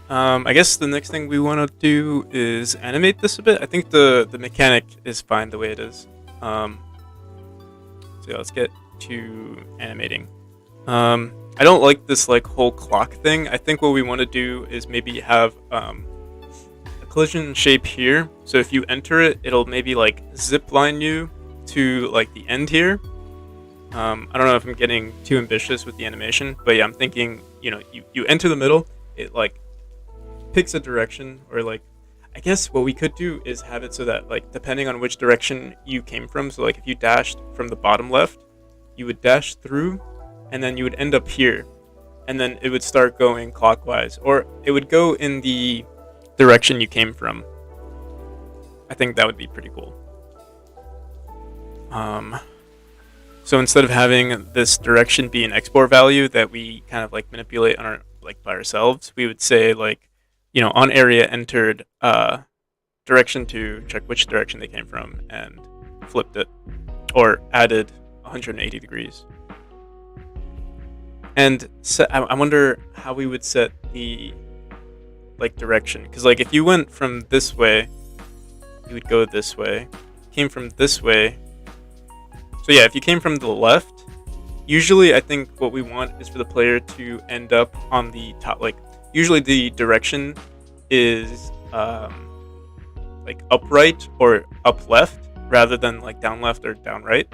I guess the next thing we want to do is animate this a bit. I think the mechanic is fine the way it is. So yeah, let's get to animating. I don't like this like whole clock thing. I think what we want to do is maybe have a collision shape here. So if you enter it, it'll maybe like zip line you to like the end here. I don't know if I'm getting too ambitious with the animation, but yeah, I'm thinking, you know, you enter the middle, it like picks a direction, or like, I guess what we could do is have it so that like, depending on which direction you came from, so like if you dashed from the bottom left, you would dash through, and then you would end up here, and then it would start going clockwise, or it would go in the direction you came from. I think that would be pretty cool. So instead of having this direction be an export value that we kind of like manipulate on our like by ourselves, we would say like, you know, on area entered direction to check which direction they came from and flipped it, or added 180 degrees. And I wonder how we would set the like direction, because like if you went from this way, you would go this way. Came from this way. So yeah, if you came from the left, usually I think what we want is for the player to end up on the top. Like usually the direction is like upright or up left rather than like down left or down right,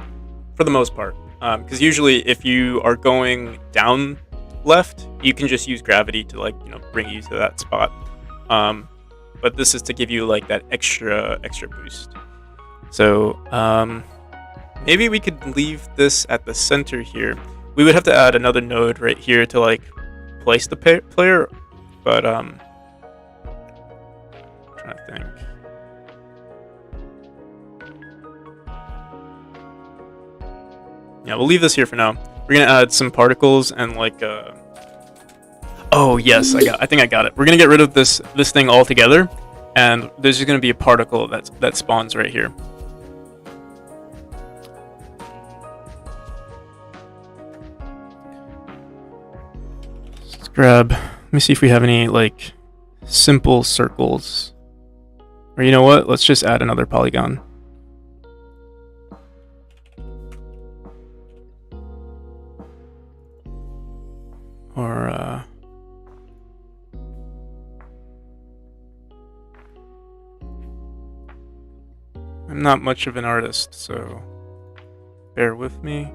for the most part. Because usually if you are going down left, you can just use gravity to like, you know, bring you to that spot. But this is to give you like that extra boost. So maybe we could leave this at the center here. We would have to add another node right here to like place the player, but I'm trying to think. Yeah, we'll leave this here for now. We're gonna add some particles and like oh yes, I think I got it. We're gonna get rid of this thing altogether, and there's just gonna be a particle that spawns right here. Let's grab. Let me see if we have any like simple circles. Or you know what? Let's just add another polygon. Or I'm not much of an artist, so bear with me.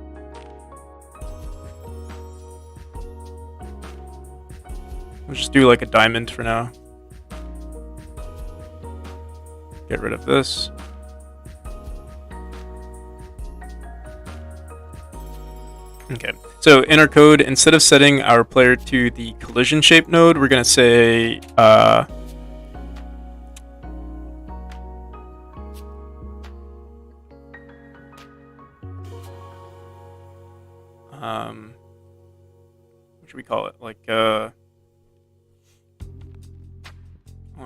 We'll just do like a diamond for now. Get rid of this. Okay, so in our code, instead of setting our player to the collision shape node, we're going to say what should we call it? Like on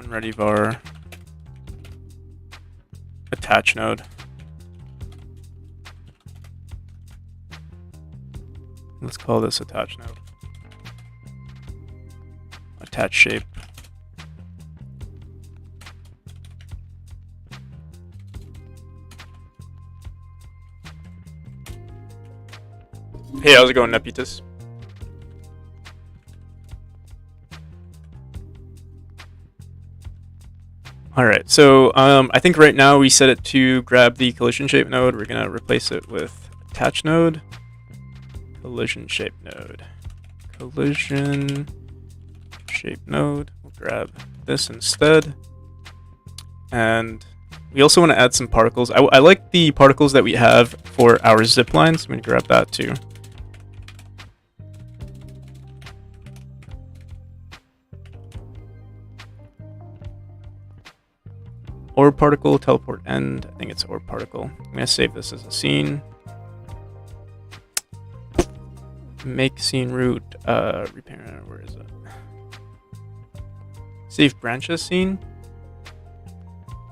ready var attach node. Let's call this attach node. Attach shape. Hey, how's it going, Nepitus? Alright, so I think right now we set it to grab the collision shape node. We're going to replace it with attach node. Collision shape node. Collision shape node. We'll grab this instead. And we also want to add some particles. I like the particles that we have for our zip lines. I'm going to grab that too. Orb particle, teleport end. I think it's orb particle. I'm going to save this as a scene. Make scene root. Repair. Where is it? Save branches scene.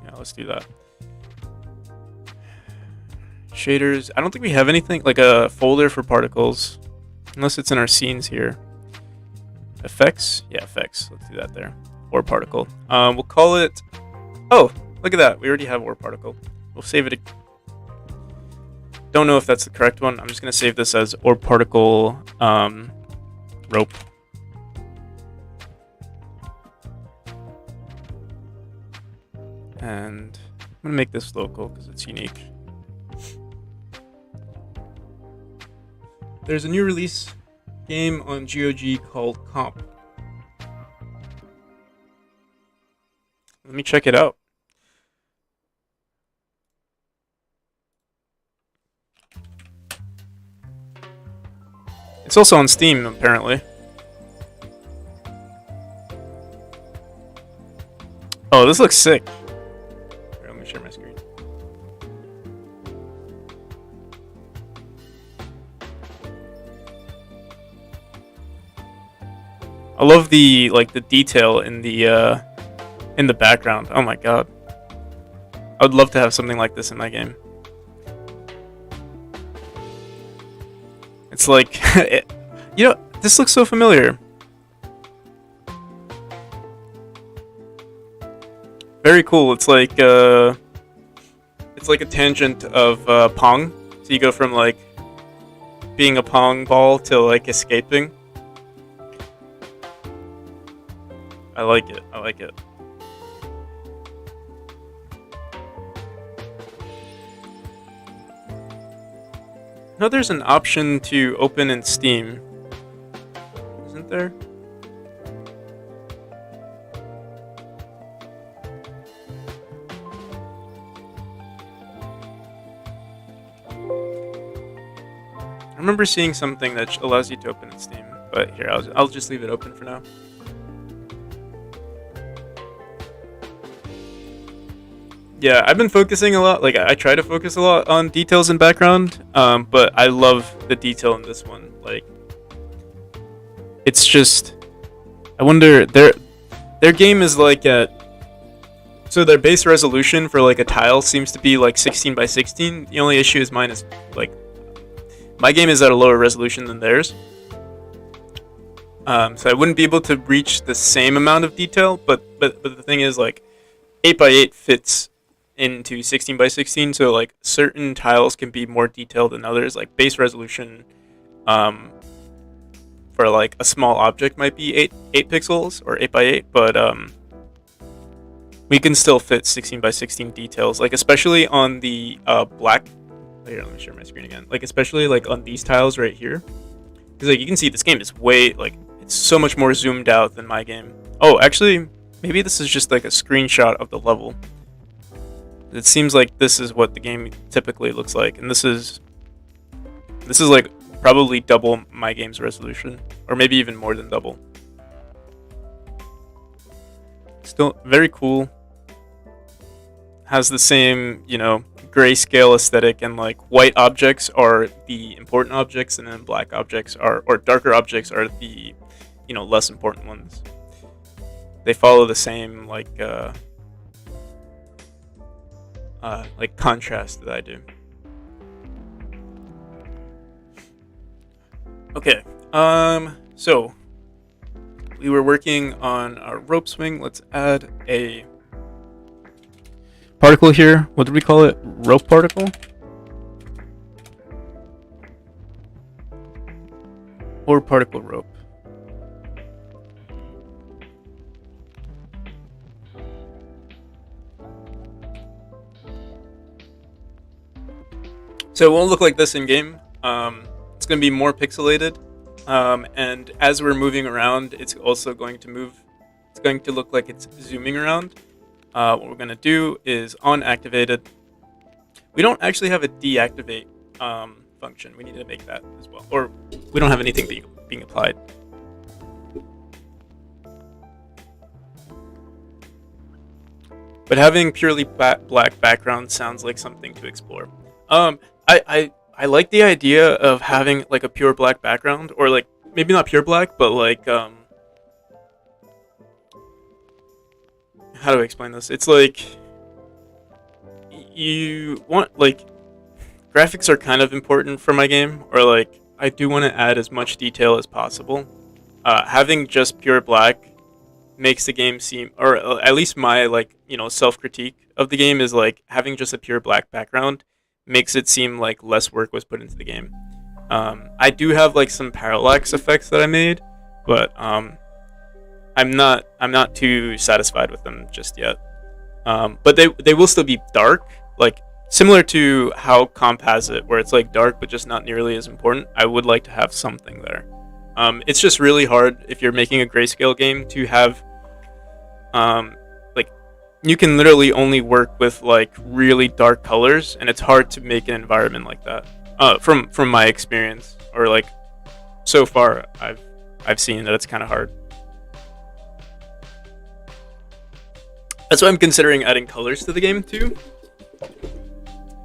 Yeah, let's do that. Shaders. I don't think we have anything like a folder for particles, unless it's in our scenes here. Effects. Yeah, effects. Let's do that there. Orb particle. We'll call it. Oh. Look at that. We already have orb particle. We'll save it. Don't know if that's the correct one. I'm just going to save this as orb particle rope. And I'm going to make this local because it's unique. There's a new release game on GOG called Comp. Let me check it out. It's also on Steam, apparently. Oh, this looks sick. Here, let me share my screen. I love the detail in the background. Oh my god. I would love to have something like this in my game. It's like, you know, this looks so familiar. Very cool. It's like a tangent of Pong. So you go from like being a Pong ball to like escaping. I like it. I like it. I know there's an option to open in Steam. Isn't there? I remember seeing something that allows you to open in Steam, but here, I'll just leave it open for now. Yeah, I've been focusing a lot. Like, I try to focus a lot on details and background, but I love the detail in this one. Like, it's just, I wonder, their game is like so their base resolution for like a tile seems to be like 16 by 16. The only issue is mine is like, my game is at a lower resolution than theirs. So I wouldn't be able to reach the same amount of detail, but the thing is, like, 8x8 fits into 16x16, so like certain tiles can be more detailed than others. Like base resolution, um, for like a small object might be eight pixels or 8x8, but we can still fit 16x16 details. Like especially on the black. Here, let me share my screen again. Like especially like on these tiles right here, because like you can see this game is way like it's so much more zoomed out than my game. Oh, actually, maybe this is just like a screenshot of the level. It seems like this is what the game typically looks like, and this is like probably double my game's resolution, or maybe even more than double. Still very cool. Has the same, grayscale aesthetic, and like white objects are the important objects, and then black objects or darker objects are the, less important ones. They follow the same like contrast that I do. Okay, so we were working on our rope swing. Let's add a particle here. What did we call it? Rope particle? Or particle rope? So it won't look like this in game. It's going to be more pixelated, and as we're moving around, it's also going to move. It's going to look like it's zooming around. What we're going to do is on activated. We don't actually have a deactivate function. We need to make that as well, or we don't have anything being applied. But having purely black background sounds like something to explore. I like the idea of having like a pure black background, or like maybe not pure black, but like how do I explain this? It's like you want like graphics are kind of important for my game, or like I do want to add as much detail as possible. Having just pure black makes the game seem, or at least my self critique of the game is like having just a pure black background makes it seem like less work was put into the game. I do have like some parallax effects that I made, but I'm not too satisfied with them just yet. But they will still be dark, like similar to how Comp has it, where it's like dark but just not nearly as important. I would like to have something there. It's just really hard if you're making a grayscale game to have you can literally only work with like really dark colors, and it's hard to make an environment like that. From my experience, or like so far, I've seen that it's kind of hard. That's why I'm considering adding colors to the game too.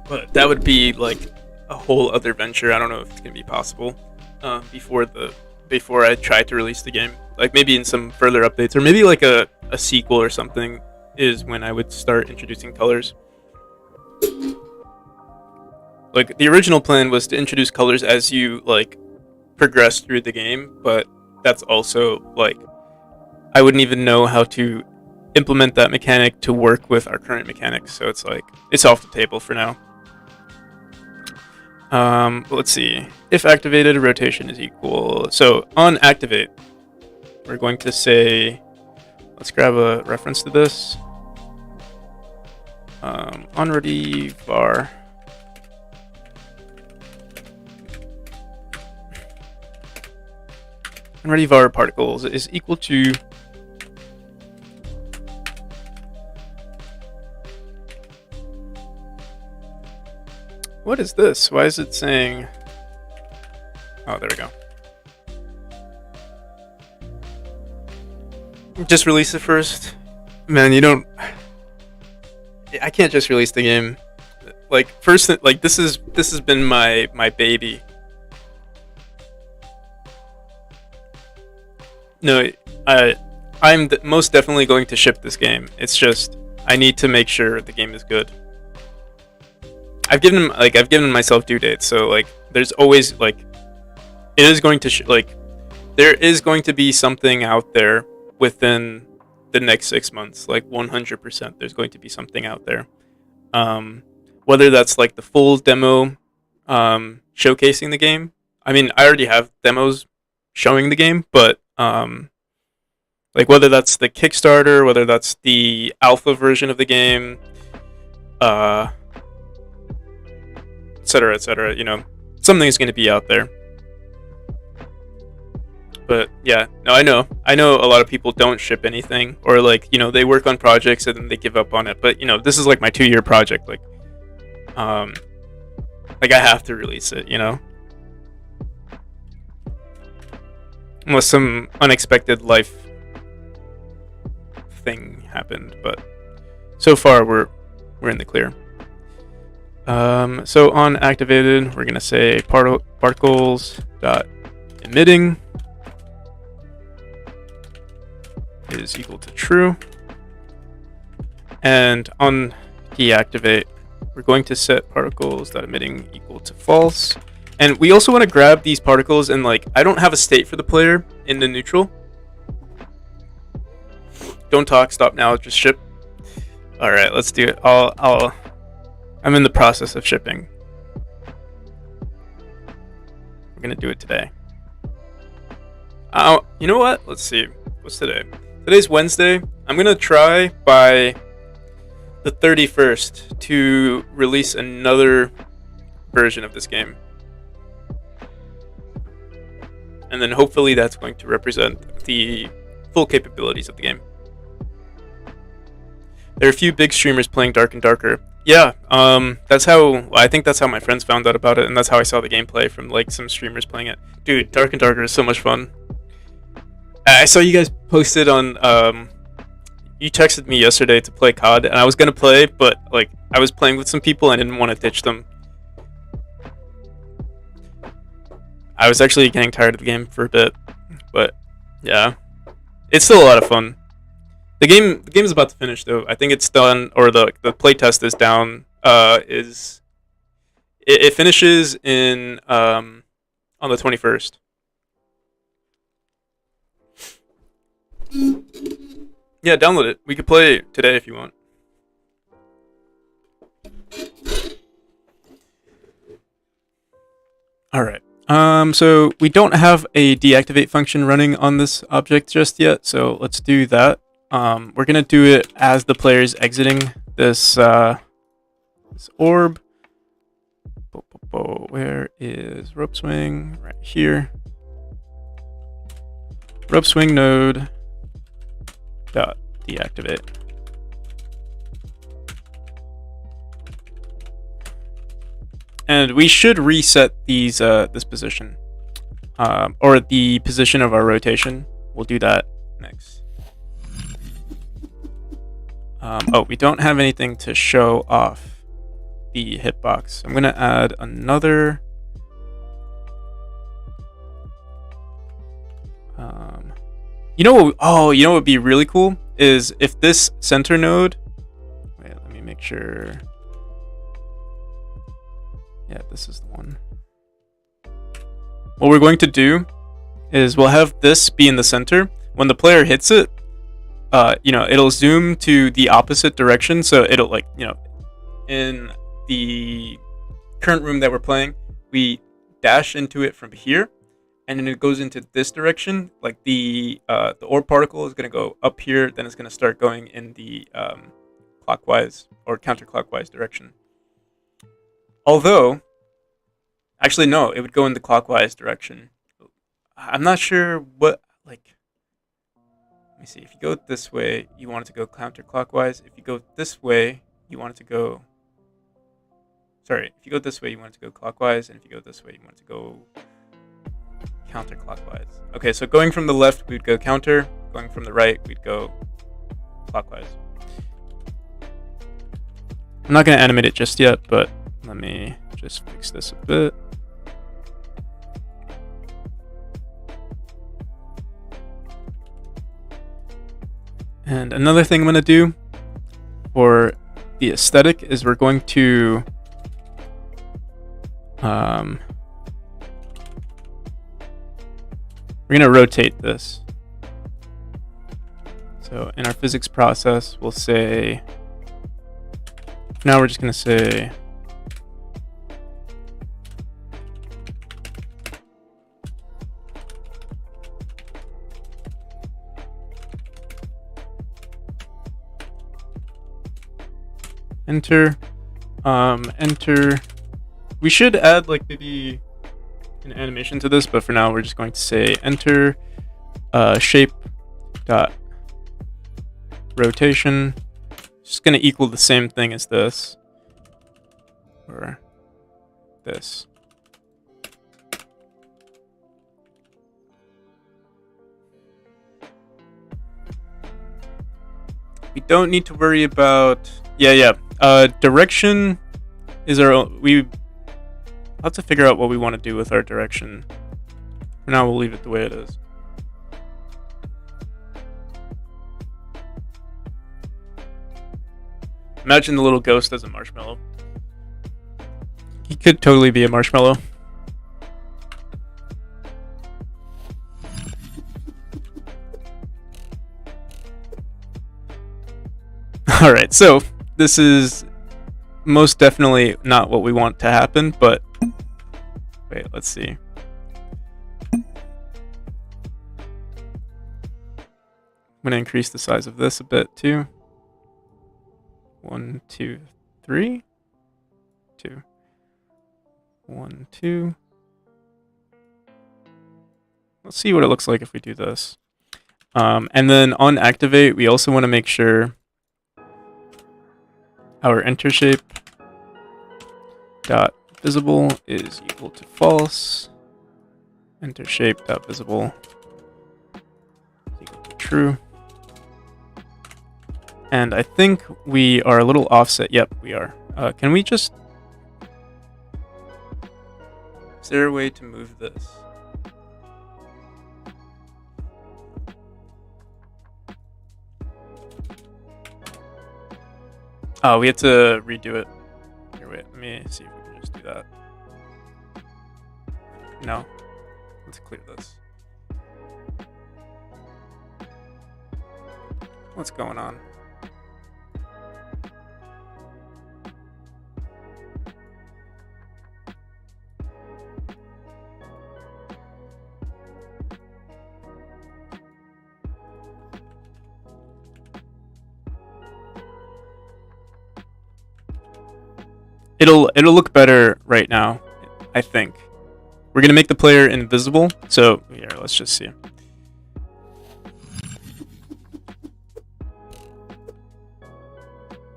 But that would be like a whole other venture. I don't know if it's gonna be possible before I try to release the game. Like maybe in some further updates, or maybe like a sequel or something, is when I would start introducing colors. Like the original plan was to introduce colors as you like progress through the game, but that's also like I wouldn't even know how to implement that mechanic to work with our current mechanics, so it's like it's off the table for now. Let's see. If activated, rotation is equal. So on activate, we're going to say, let's grab a reference to this. On ready var particles is equal to what is this? Why is it saying? Oh, there we go. Just release it first, man. You don't. I can't just release the game. Like first, like this has been my baby. No, I'm most definitely going to ship this game. It's just I need to make sure the game is good. I've given myself due dates, so like there's always like it is going to there is going to be something out there within the next 6 months. Like 100%, there's going to be something out there. Whether that's like the full demo showcasing the game. I mean, I already have demos showing the game, but like whether that's the Kickstarter, whether that's the alpha version of the game, et cetera, et cetera. You know, something is going to be out there. But yeah, no, I know a lot of people don't ship anything, or like, you know, they work on projects and then they give up on it. But you know, this is like my 2-year project. Like I have to release it, you know, unless some unexpected life thing happened. But so far we're in the clear. So on activated, we're gonna say particles dot emitting is equal to true, and on deactivate, we're going to set particles dot emitting equal to false. And we also want to grab these particles, and like, I don't have a state for the player in the neutral. Don't talk, stop now, just ship. All right, let's do it. I'm in the process of shipping. We're gonna do it today. You know what? Let's see. What's today? Today's Wednesday. I'm gonna try by the 31st to release another version of this game. And then hopefully that's going to represent the full capabilities of the game. There are a few big streamers playing Dark and Darker. Yeah, I think that's how my friends found out about it, and that's how I saw the gameplay from like some streamers playing it. Dude, Dark and Darker is so much fun. I saw you guys posted on you texted me yesterday to play COD, and I was gonna play, but like I was playing with some people and I didn't want to ditch them. I was actually getting tired of the game for a bit, but yeah, it's still a lot of fun. The game is about to finish though. I think it's done, or the playtest is down. It finishes in on the 21st. Yeah, download it. We could play it today if you want. All right. So we don't have a deactivate function running on this object just yet. So let's do that. We're gonna do it as the player is exiting this orb. Where is rope swing? Right here. Rope swing node dot deactivate. And we should reset these this position, or the position of our rotation. We'll do that next. Oh, we don't have anything to show off the hitbox. I'm gonna add another. You know what? Oh, you know what would be really cool is if this center node. Wait, let me make sure. Yeah, this is the one. What we're going to do is we'll have this be in the center. When the player hits it, you know, it'll zoom to the opposite direction. So it'll, like, you know, in the current room that we're playing, we dash into it from here, and then it goes into this direction. Like the orb particle is going to go up here, then it's going to start going in the clockwise or counterclockwise direction. Although, actually no, it would go in the clockwise direction. I'm not sure what, like, let me see. If you go this way, you want it to go counterclockwise. If you go this way, you want it to go... Sorry, if you go this way, you want it to go clockwise. And if you go this way, you want it to go counterclockwise. Okay, so going from the left, we'd go counter. Going from the right, we'd go clockwise. I'm not going to animate it just yet, but let me just fix this a bit. And another thing I'm going to do for the aesthetic is we're going to we're going to rotate this. So in our physics process, we'll say, now we're just going to say enter, enter. We should add like maybe an animation to this, but for now we're just going to say enter shape dot rotation. It's just going to equal the same thing as this or this. We don't need to worry about direction is our own. We have to figure out what we want to do with our direction. For now, we'll leave it the way it is. Imagine the little ghost as a marshmallow. He could totally be a marshmallow. Alright, so this is most definitely not what we want to happen, but wait, let's see. I'm going to increase the size of this a bit too. 1, 2, 3. 2. 1, 2. Let's see what it looks like if we do this. And then on activate, we also want to make sure our enter shape dot visible is equal to false. Enter shape dot visible is equal to true. And I think we are a little offset. Yep, we are. Can we just... Is there a way to move this? Oh, we have to redo it. Here, wait, let me see if we can just do that. No. Let's clear this. What's going on? It'll look better right now, I think. We're gonna make the player invisible, so here, let's just see.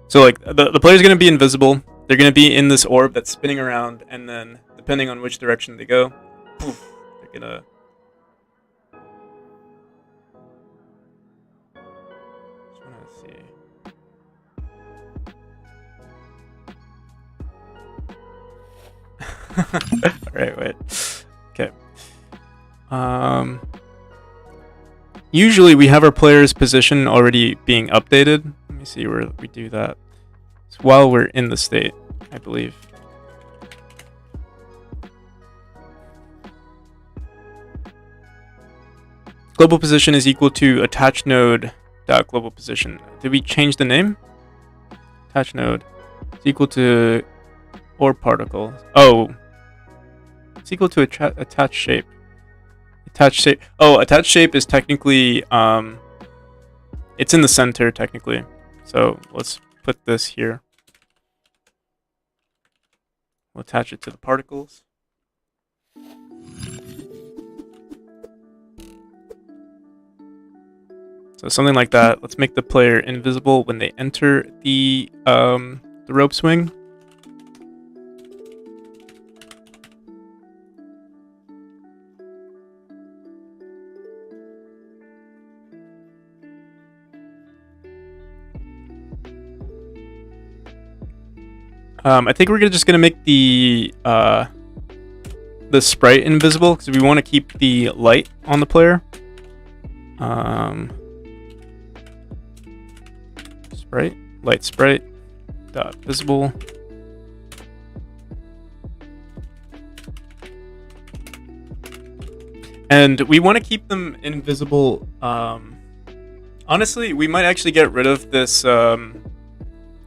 So like the player's gonna be invisible. They're gonna be in this orb that's spinning around, and then depending on which direction they go, poof, they're gonna. Just wanna see. Alright, wait. Okay. Usually we have our player's position already being updated. Let me see where we do that. It's while we're in the state, I believe. Global position is equal to attach node dot global position. Did we change the name? Attach node is equal to or particle. Oh, it's equal to attach shape. Attach shape. Oh, attach shape is technically it's in the center technically. So let's put this here. We'll attach it to the particles. So something like that. Let's make the player invisible when they enter the rope swing. I think we're just gonna make the sprite invisible because we want to keep the light on the player. Sprite, light sprite dot visible. And we want to keep them invisible. Honestly, we might actually get rid of this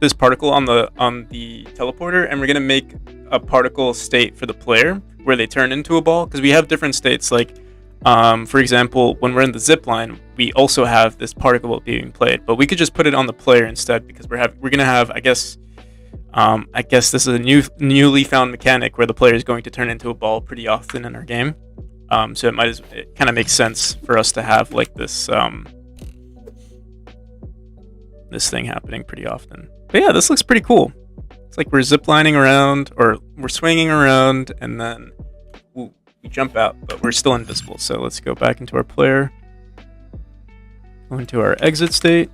this particle on the teleporter, and we're gonna make a particle state for the player where they turn into a ball, because we have different states. Like, for example, when we're in the zip line, we also have this particle being played, but we could just put it on the player instead, because we're gonna have, I guess this is a newly found mechanic where the player is going to turn into a ball pretty often in our game. So it kind of makes sense for us to have like this this thing happening pretty often. But yeah, this looks pretty cool. It's like we're ziplining around, or we're swinging around, and then we jump out, but we're still invisible. So let's go back into our player, go into our exit state.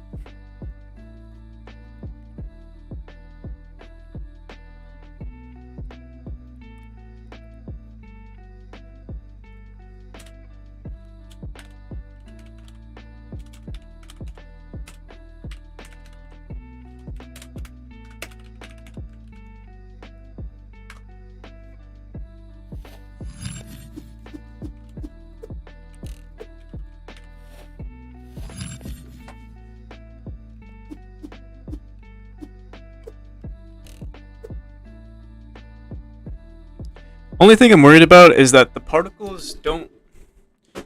Only thing I'm worried about is that the particles don't,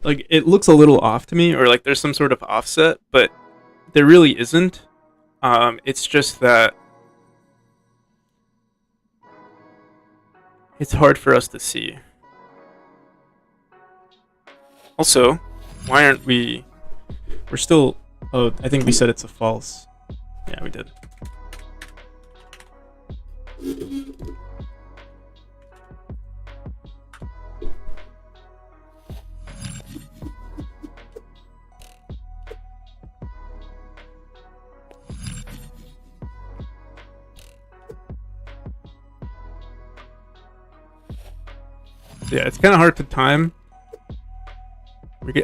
like, it looks a little off to me, or like there's some sort of offset, but there really isn't. It's just that it's hard for us to see. Also, why aren't we... We're still... Oh, I think we said it's a false. Yeah, we did. Yeah, it's kind of hard to time.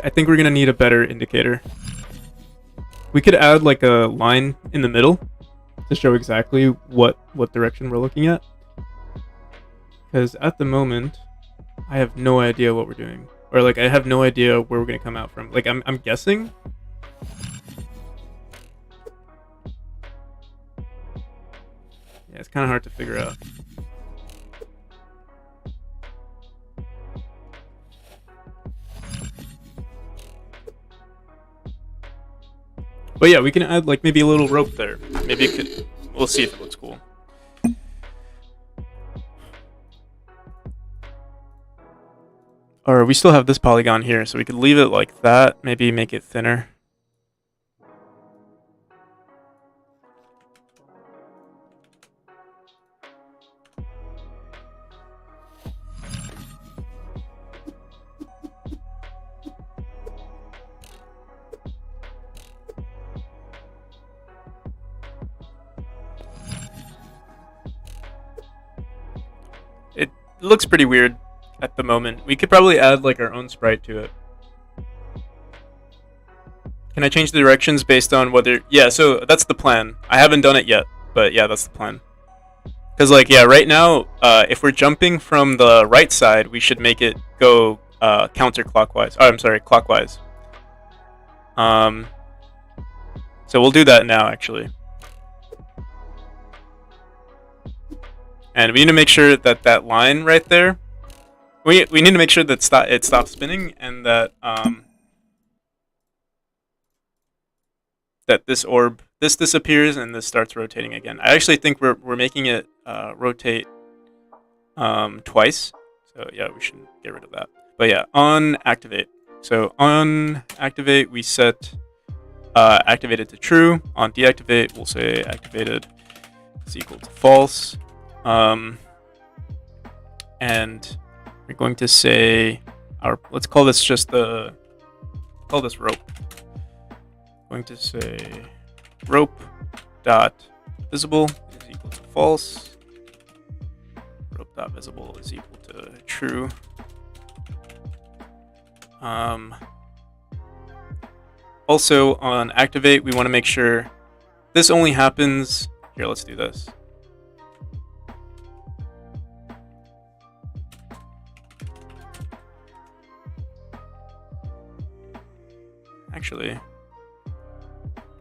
I think we're gonna need a better indicator. We could add like a line in the middle to show exactly what direction we're looking at. Because at the moment, I have no idea what we're doing, or like I have no idea where we're gonna come out from. Like I'm guessing. Yeah, it's kind of hard to figure out. But yeah, we can add like maybe a little rope there. Maybe it could. We'll see if it looks cool. Or we still have this polygon here, so we could leave it like that. Maybe make it thinner. It looks pretty weird at the moment. We could probably add like our own sprite to it. Can I change the directions based on whether... Yeah, so that's the plan. I haven't done it yet, but yeah, that's the plan. Because like, yeah, right now, if we're jumping from the right side, we should make it go counterclockwise. Oh, I'm sorry, clockwise. So we'll do that now, actually. And we need to make sure that that line right there, we need to make sure that it stops spinning, and that that this orb, this disappears and this starts rotating again. I actually think we're making it rotate twice. So yeah, we should get rid of that. But yeah, on activate. So on activate, we set activated to true. On deactivate, we'll say activated is equal to false. And we're going to say let's call this just call this rope. Going to say rope dot visible is equal to false. Rope dot visible is equal to true. Also on activate, we want to make sure this only happens here. Let's do this. Actually,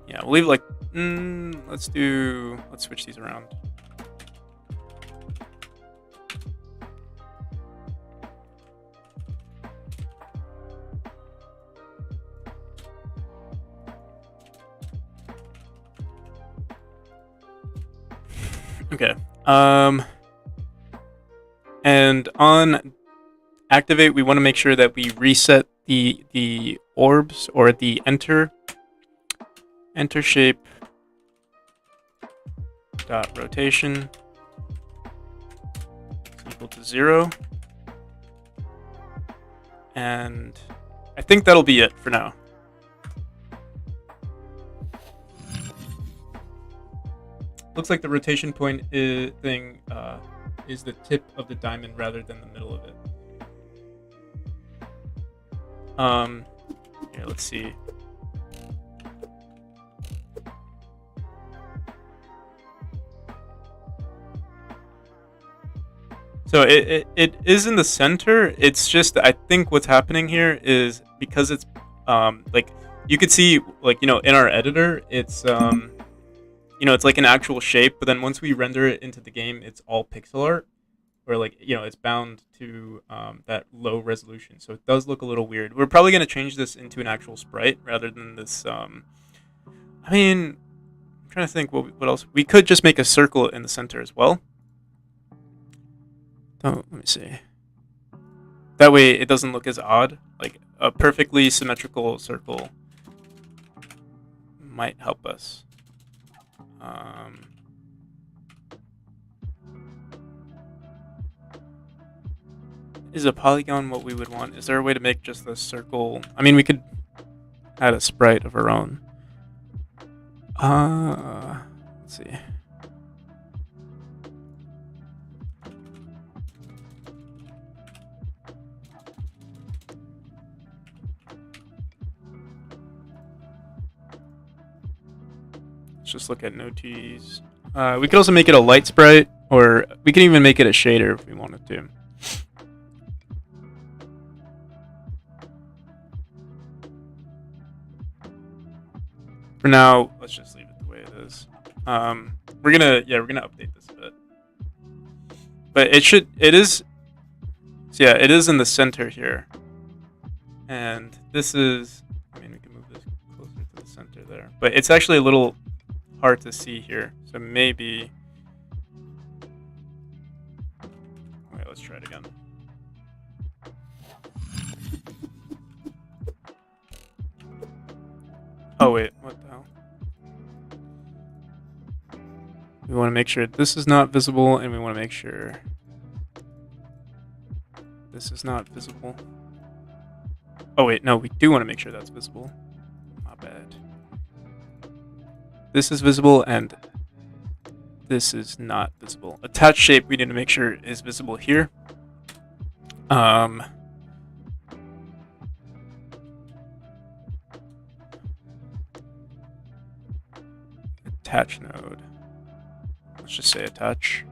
yeah, we'll leave like, let's switch these around. Okay. And on activate, we want to make sure that we reset the orbs or the enter shape dot rotation equal to 0. And I think that'll be it for now. Looks like the rotation point is the tip of the diamond rather than the middle of it. Here, let's see. So it is in the center. It's just, I think what's happening here is because it's like you could see, like, in our editor, it's it's like an actual shape, but then once we render it into the game, it's all pixel art, or like, it's bound to that low resolution. So it does look a little weird. We're probably going to change this into an actual sprite rather than this. I'm trying to think what else. We could just make a circle in the center as well. Oh, let me see. That way it doesn't look as odd. Like a perfectly symmetrical circle might help us. Is a polygon what we would want? Is there a way to make just the circle? I mean, we could add a sprite of our own. Let's see. Let's just look at noties. We could also make it a light sprite, or we can even make it a shader if we wanted to. For now, let's just leave it the way it is. We're gonna update this a bit. But it is in the center here. And this is, I mean, we can move this closer to the center there. But it's actually a little hard to see here. So maybe, wait, let's try it again. Oh wait, what the hell? We want to make sure this is not visible, and we want to make sure this is not visible. Oh wait, no, we do want to make sure that's visible. My bad. This is visible, and this is not visible. Attached shape, we need to make sure is visible here. Attach node. Let's just say attach.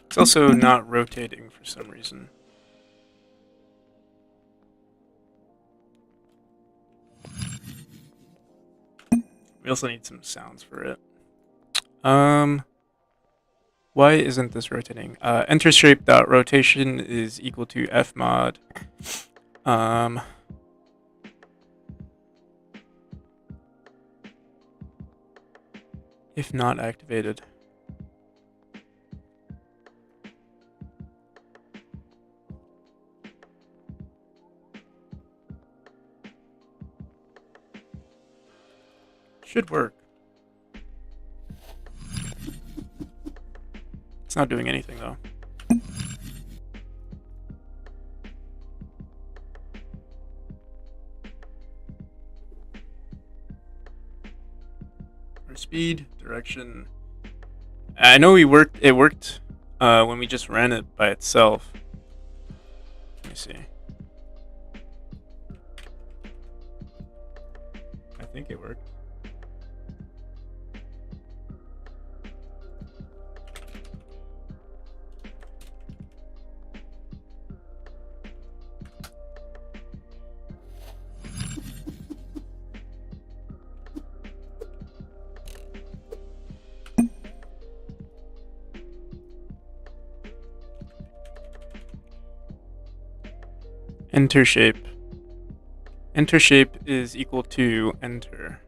It's also not rotating for some reason. We also need some sounds for it. Why isn't this rotating? Enter shape dot rotation is equal to fmod. If not activated. Should work. It's not doing anything though. Our speed, direction. I know it worked when we just ran it by itself. see. I think it worked. Enter shape. Enter shape is equal to enter.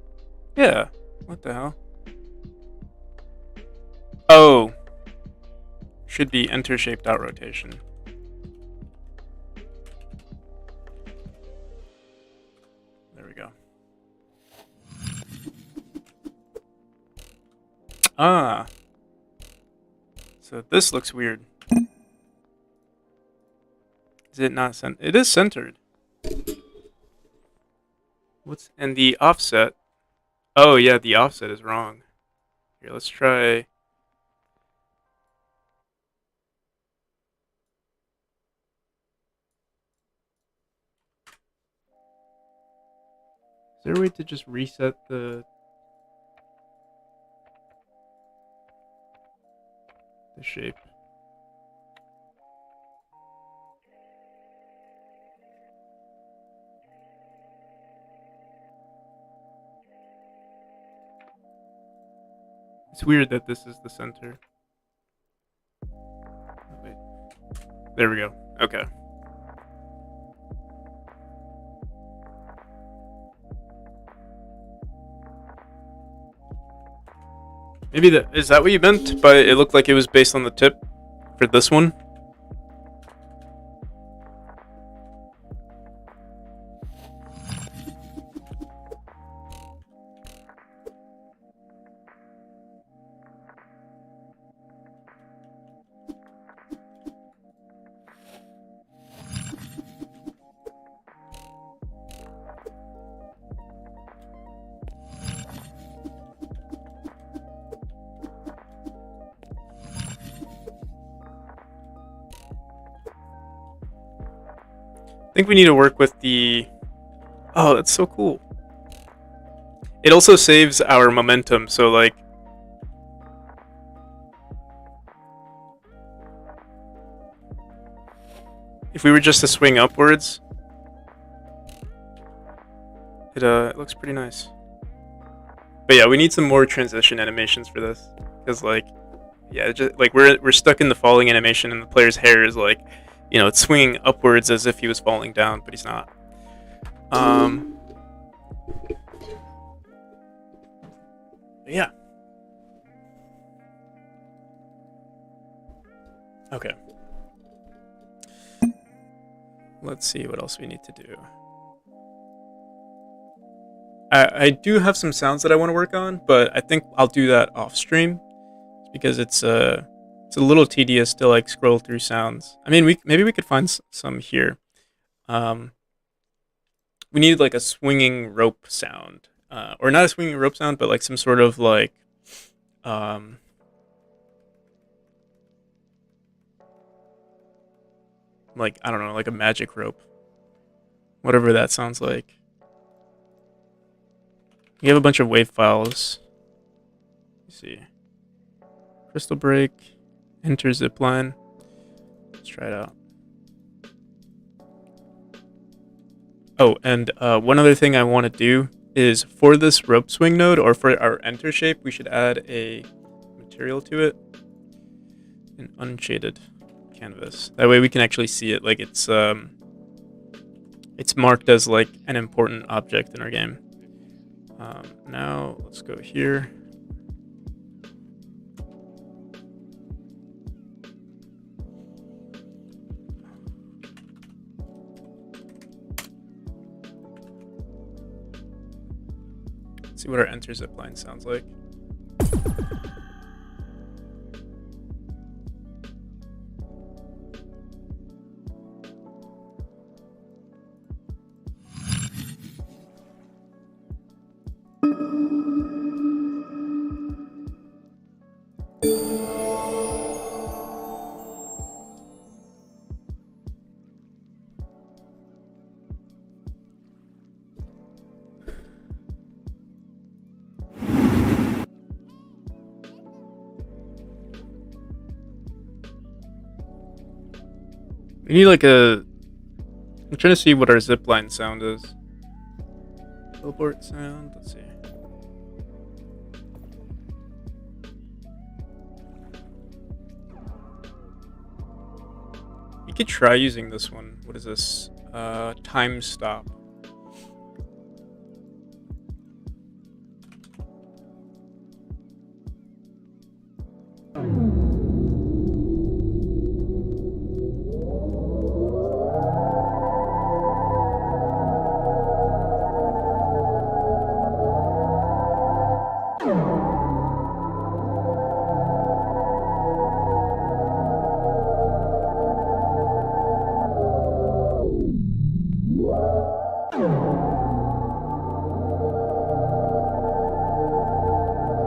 Yeah. What the hell? Oh. Should be enter shape dot rotation. There we go. Ah. So this looks weird. Is it not centered? It is centered. What's and the offset? Oh yeah, the offset is wrong. Here, let's try. Is there a way to just reset the shape? It's weird that this is the center. Wait. There we go. Okay. Maybe that is that what you meant? But it looked like it was based on the tip for this one. I think we need to work with the... Oh, that's so cool. It also saves our momentum, so like... If we were just to swing upwards... It looks pretty nice. But yeah, we need some more transition animations for this. Because like... Yeah, just, like we're stuck in the falling animation and the player's hair is like... You know, it's swinging upwards as if he was falling down, but he's not. Yeah. Okay. Let's see what else we need to do. I do have some sounds that I want to work on, but I think I'll do that off stream because it's a little tedious to like scroll through sounds. I mean, maybe we could find some here. We need like a swinging rope sound, or not a swinging rope sound, but like some sort of like, like I don't know, like a magic rope, whatever that sounds like. We have a bunch of wave files. Let's see, crystal break, enter zipline. Let's try it out. Oh, and one other thing I want to do is for this rope swing node, or for our enter shape, we should add a material to it, an unshaded canvas. That way we can actually see it, like it's marked as like an important object in our game. Now let's go here. See what our enter zipline sounds like. We need like a... I'm trying to see what our zipline sound is. Teleport sound, let's see. You could try using this one. What is this? Time stop.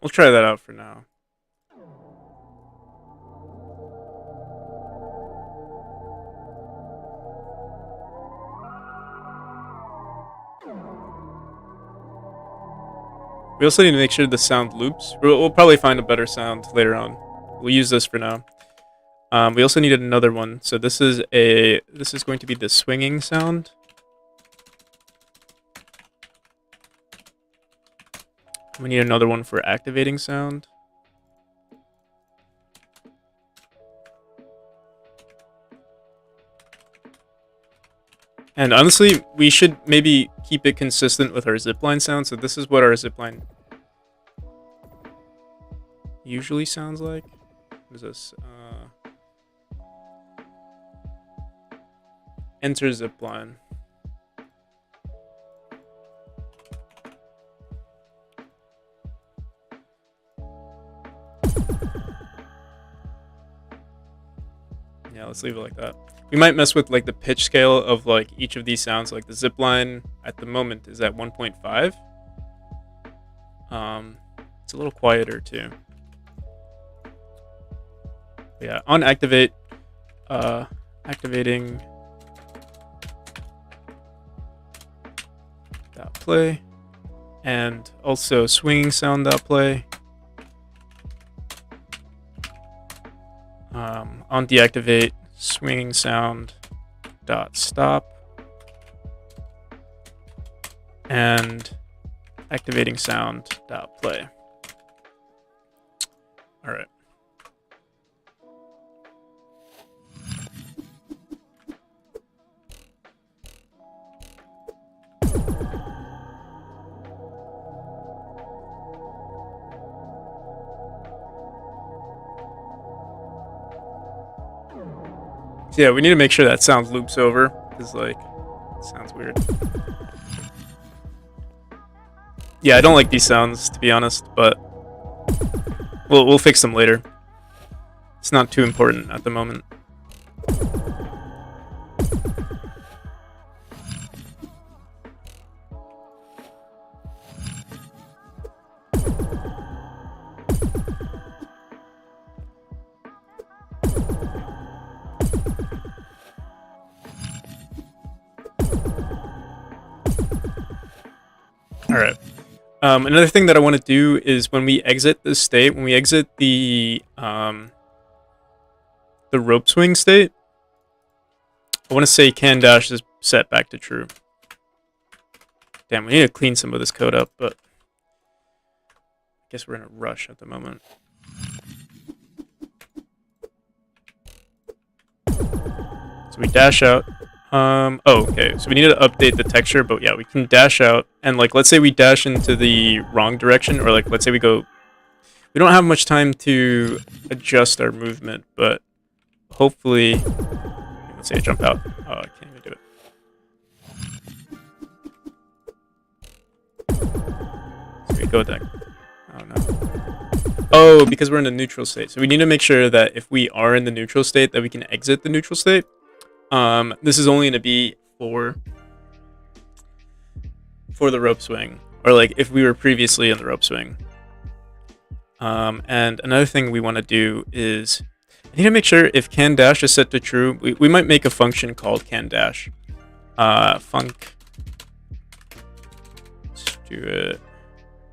We'll try that out for now. We also need to make sure the sound loops. We'll probably find a better sound later on. We'll use this for now. We also needed another one. So this is going to be the swinging sound. We need another one for activating sound. And honestly, we should maybe keep it consistent with our zipline sound. So this is what our zipline usually sounds like. What is this? Enter zipline. Yeah, let's leave it like that. We might mess with like the pitch scale of like each of these sounds. Like the zipline at the moment is at 1.5. It's a little quieter too. But yeah, on activate, activating dot play, and also swinging sound dot play. On deactivate, swinging sound dot stop, and activating sound dot play. All right. So yeah, we need to make sure that sound loops over, because like, it sounds weird. Yeah, I don't like these sounds, to be honest, but we'll fix them later. It's not too important at the moment. All right. Another thing that I want to do is when we exit this state, when we exit the rope swing state, I want to say can dash is set back to true. Damn, we need to clean some of this code up, but I guess we're in a rush at the moment. So we dash out. Oh, okay. So we need to update the texture, but yeah, we can dash out. And like, let's say we dash into the wrong direction, or like, let's say we go... We don't have much time to adjust our movement, but hopefully... Let's say I jump out. Oh, I can't even do it. So we go with that. Oh, no. Oh, because we're in a neutral state. So we need to make sure that if we are in the neutral state, that we can exit the neutral state. This is only going to be for the rope swing, or like if we were previously in the rope swing. And another thing we want to do is I need to make sure if can dash is set to true. We might make a function called can dash. Func. Let's do it.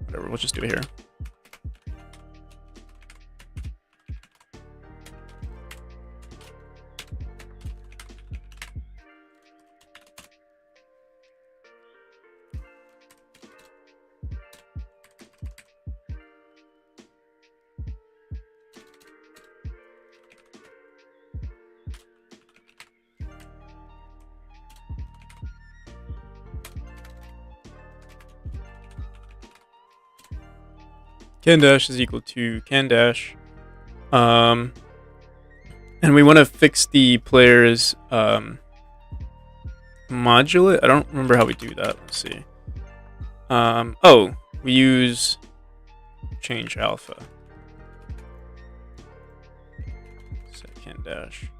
Whatever. We'll just do it here. can dash is equal to can dash. And we want to fix the player's modulate. I don't remember how we do that. Let's see. Oh, we use change alpha. Set can dash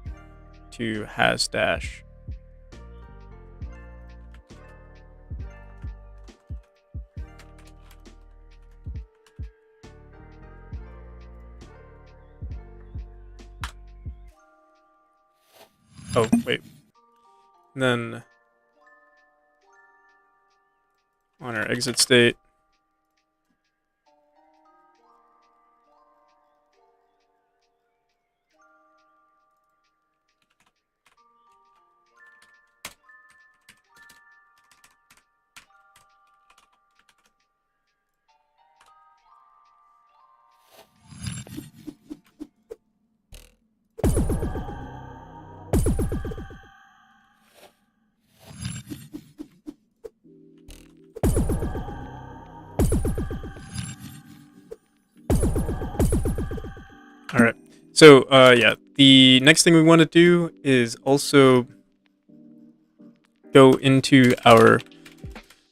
to has dash. Oh, wait. And then on our exit state, all right. So, yeah, the next thing we want to do is also go into our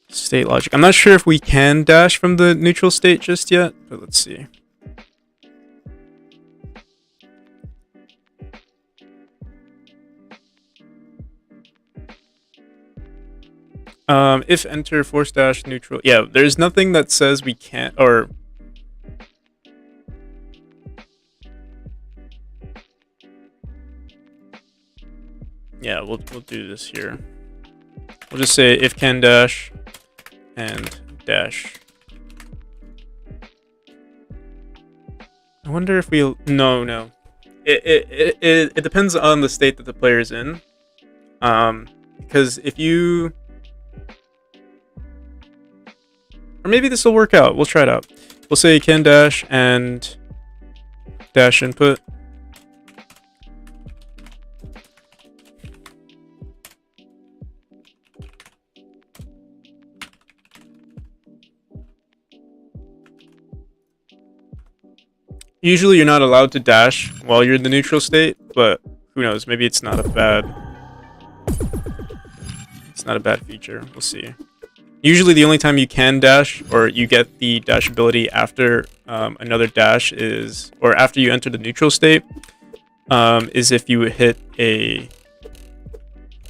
state logic. I'm not sure if we can dash from the neutral state just yet, but let's see. If enter force dash neutral. Yeah, there's nothing that says we can't, or yeah, we'll do this here. We'll just say if can dash and dash. I wonder if we no. It depends on the state that the player is in. Because if you, or maybe this will work out. We'll try it out. We'll say can dash and dash input. Usually you're not allowed to dash while you're in the neutral state, but who knows? Maybe it's not a bad feature. We'll see. Usually the only time you can dash, or you get the dash ability after another dash is, or after you enter the neutral state, is if you hit a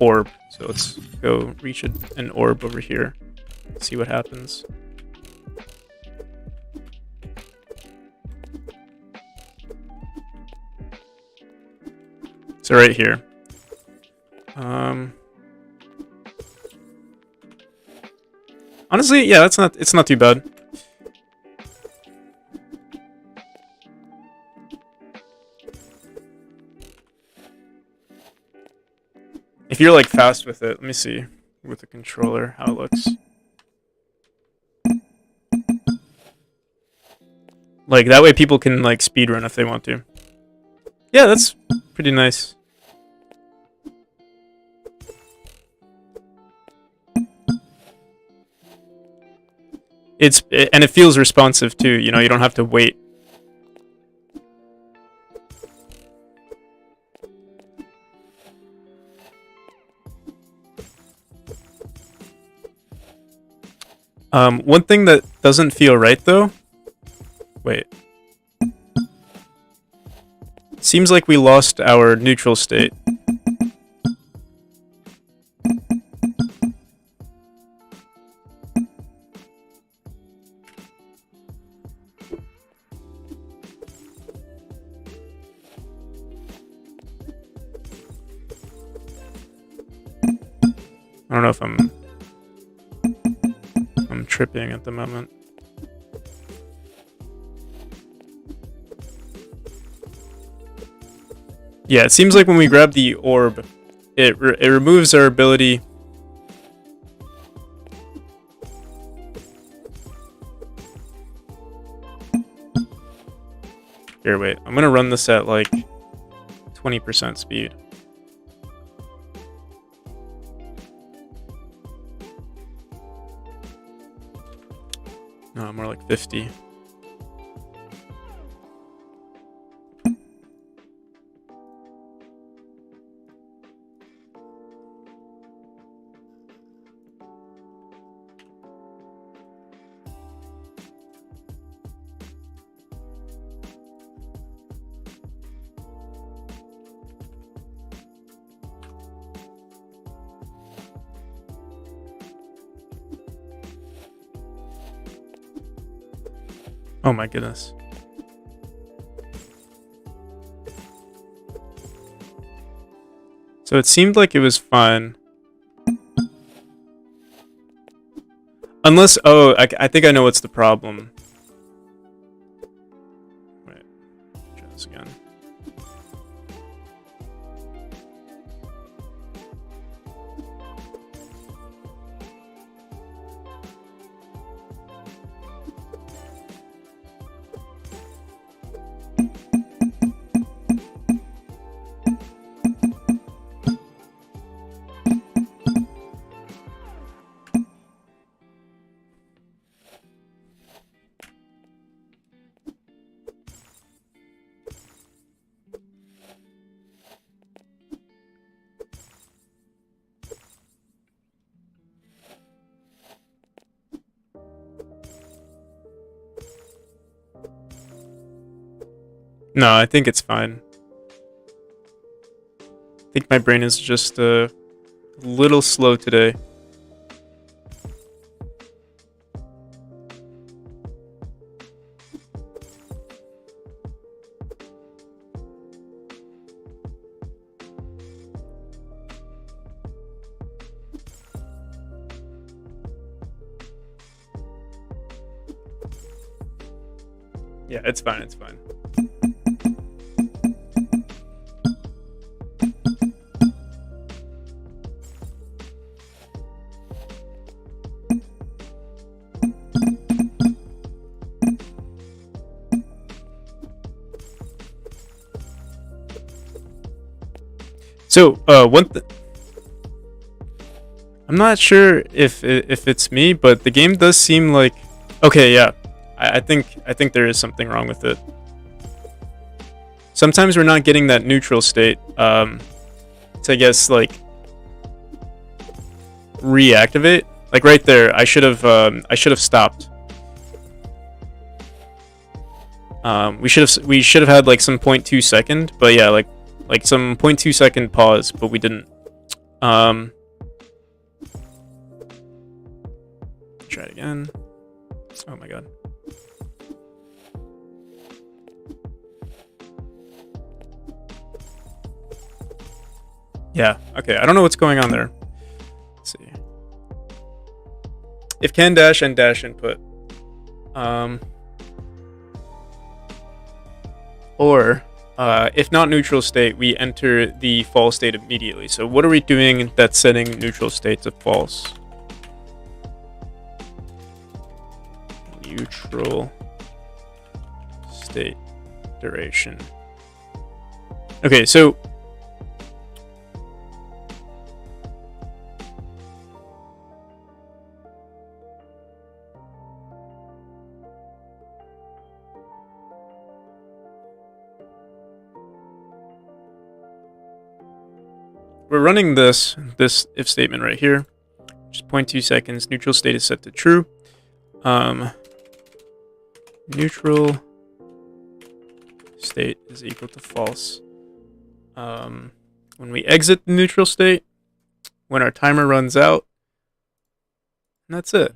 orb. So let's go reach an orb over here. See what happens. So right here. Honestly, yeah, it's not too bad. If you're like fast with it, let me see with the controller how it looks. Like that way people can like speedrun if they want to. Yeah, that's pretty nice. And it feels responsive too, you know, you don't have to wait. One thing that doesn't feel right though. Wait. Seems like we lost our neutral state. I don't know if I'm tripping at the moment. Yeah, it seems like when we grab the orb, it removes our ability. Here, wait. I'm gonna run this at like 20% speed. No, more like 50. Oh my goodness. So it seemed like it was fine. Unless, oh, I think I know what's the problem. Wait, try this again. No, I think it's fine. I think my brain is just a little slow today. Yeah, it's fine, it's fine. So, I'm not sure if it's me, but the game does seem like, okay, yeah, I think there is something wrong with it. Sometimes we're not getting that neutral state. To, I guess, like, reactivate. Like right there, I should have stopped. We should have had like some 0.2 second, but yeah, like some 0.2 second pause, but we didn't. Try it again. Oh my god. Yeah, okay, I don't know what's going on there. Let's see. If can dash and dash input. Or if not neutral state, we enter the false state immediately. So what are we doing that's setting neutral state to false? Neutral state duration. Okay, so we're running this if statement right here. Just 0.2 seconds. Neutral state is set to true. Neutral state is equal to false. When we exit the neutral state, when our timer runs out, and that's it.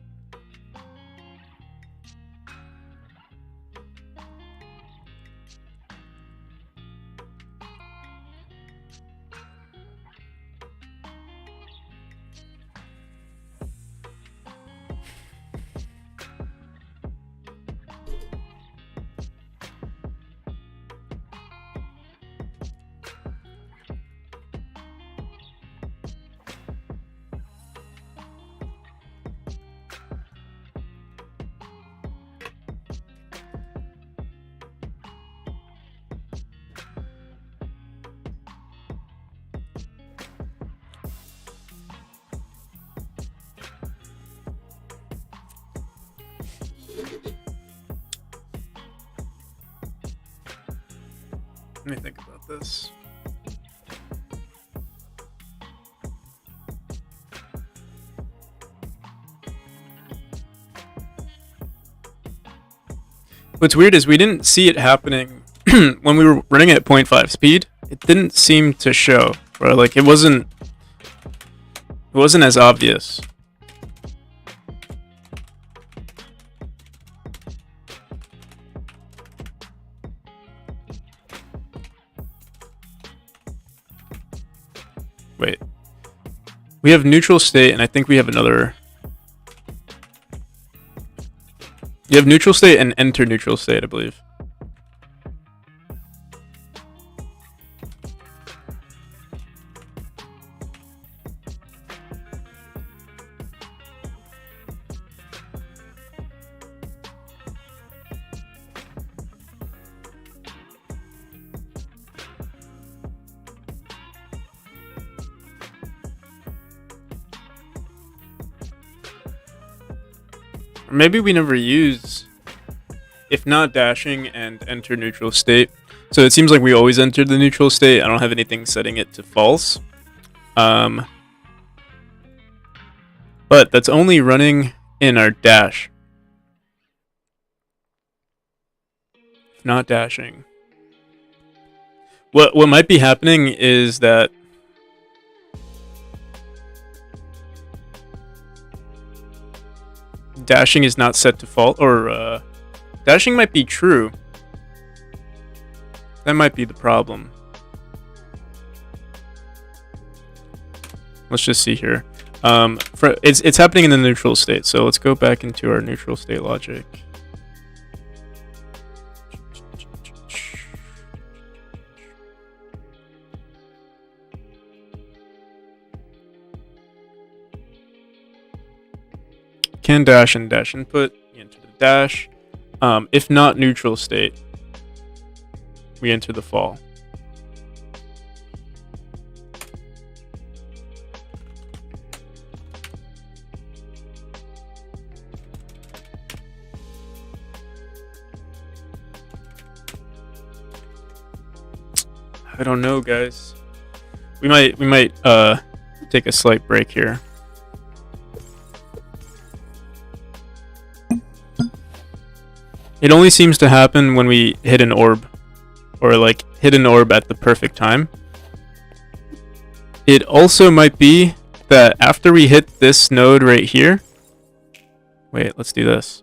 Let me think about this. What's weird is we didn't see it happening when we were running at 0.5 speed. It didn't seem to show, or like it wasn't as obvious. We have neutral state, and I think we have another. You have neutral state and enter neutral state, I believe. Or maybe we never use, if not dashing and enter neutral state. So it seems like we always enter the neutral state. I don't have anything setting it to false. But that's only running in our dash. If not dashing. What might be happening is that dashing is not set to false, or dashing might be true. That might be the problem. Let's just see here. It's happening in the neutral state, so let's go back into our neutral state logic. Can dash and dash input, we enter the dash. If not neutral state, we enter the fall. I don't know, guys. We might take a slight break here. It only seems to happen when we hit an orb, or like hit an orb at the perfect time. It also might be that after we hit this node right here. Wait, let's do this.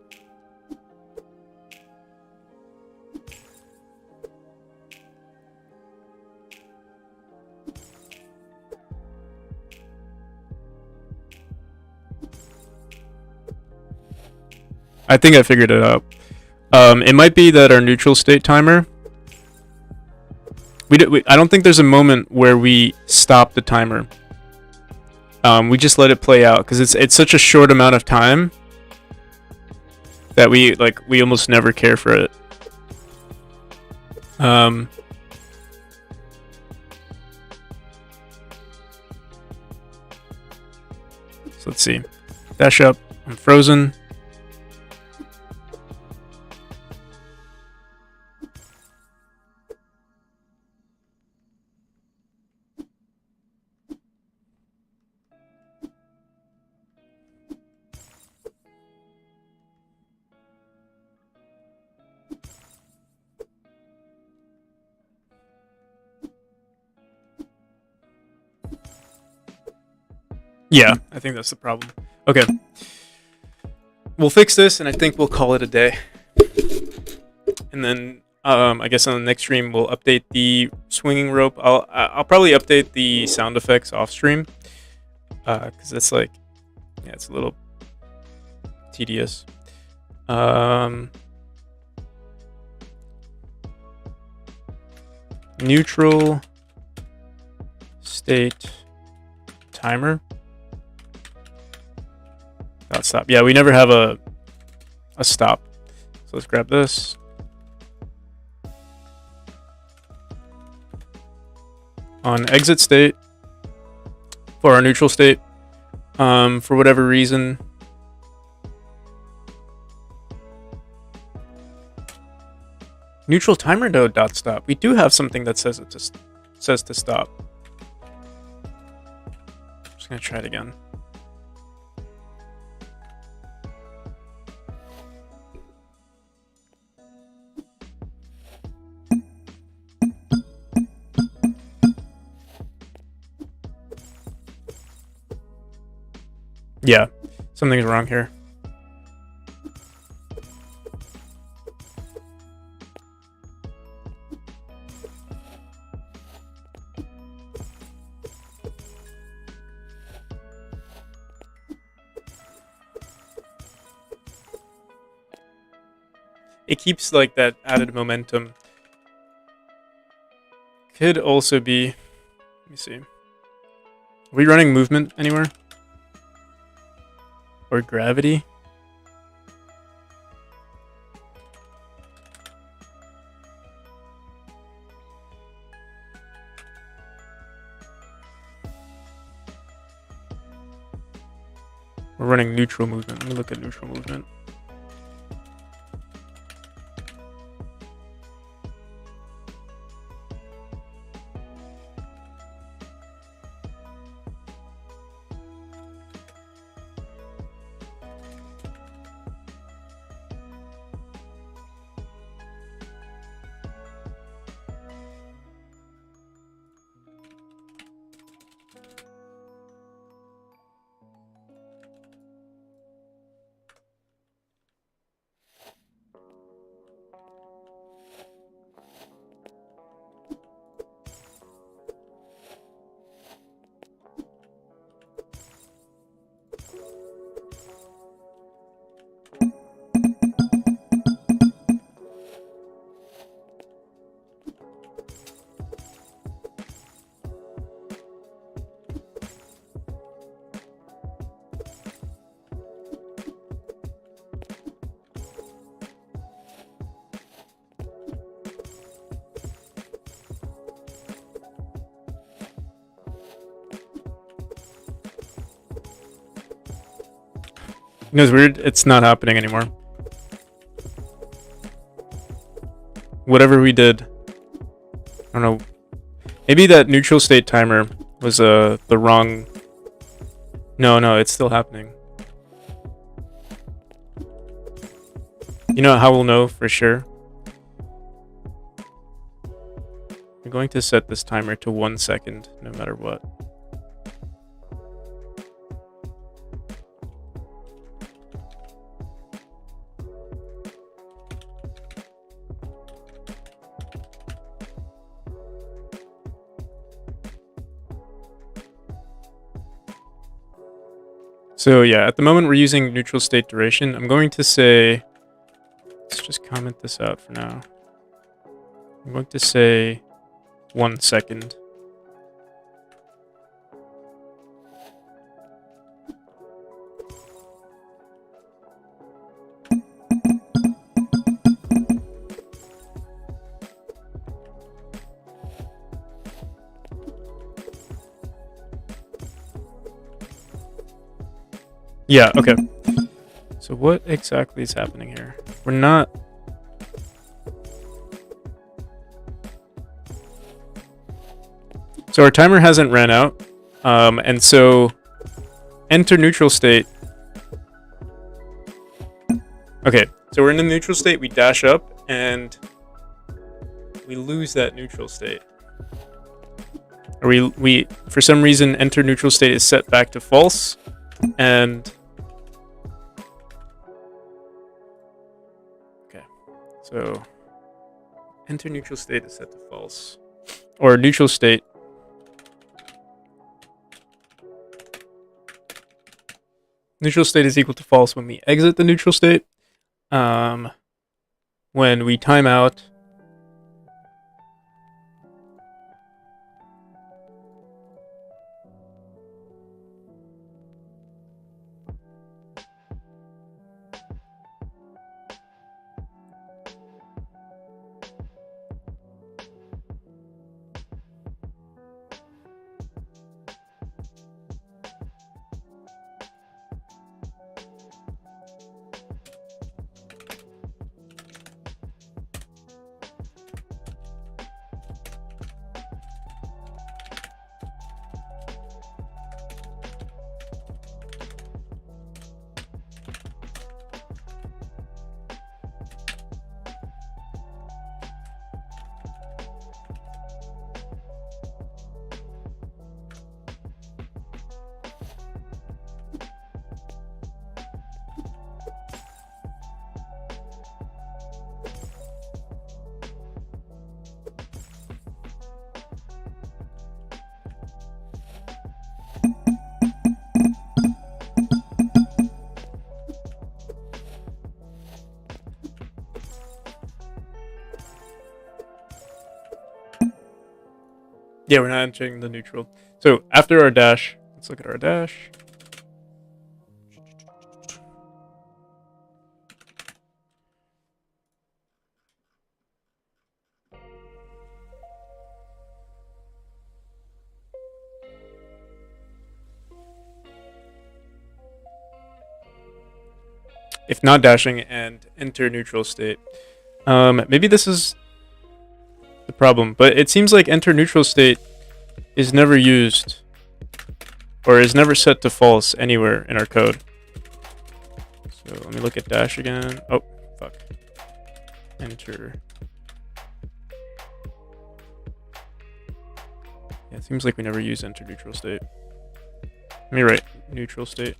I think I figured it out. It might be that our neutral state timer. I don't think there's a moment where we stop the timer. We just let it play out because it's such a short amount of time that we almost never care for it. So let's see. Dash up. I'm frozen. Yeah, I think that's the problem. Okay. We'll fix this, and I think we'll call it a day. And then, I guess on the next stream, we'll update the swinging rope. I'll probably update the sound effects off stream. Because it's like, yeah, it's a little tedious. Neutral state timer. Dot stop. Yeah, we never have a stop. So let's grab this. On exit state for our neutral state, for whatever reason, neutral timer node dot stop. We do have something that says says to stop. I'm just gonna try it again. Yeah, something's wrong here. it keeps like that added momentum. Could also be, let me see. Are we running movement anywhere? Or gravity? We're running neutral movement. Let me look at neutral movement. You know, it's weird. It's not happening anymore. Whatever we did, I don't know. Maybe that neutral state timer was the wrong. No, it's still happening. You know how we'll know for sure? I'm going to set this timer to 1 second, no matter what. So yeah, at the moment we're using neutral state duration. I'm going to say, let's just comment this out for now. I'm going to say 1 second. Yeah, okay. So what exactly is happening here? We're not... So our timer hasn't ran out. And so enter neutral state. Okay, so we're in the neutral state, we dash up, and we lose that neutral state. Or we for some reason, enter neutral state is set back to false, and... So, enter neutral state is set to false. Or neutral state. Neutral state is equal to false when we exit the neutral state. When we time out. Yeah, we're not entering the neutral. So after our dash, let's look at our dash. If not dashing and enter neutral state. Maybe this is the problem, but it seems like enter neutral state is never used or is never set to false anywhere in our code. So let me look at dash again. Oh, fuck. Enter. Yeah, it seems like we never use enter neutral state. Let me write neutral state.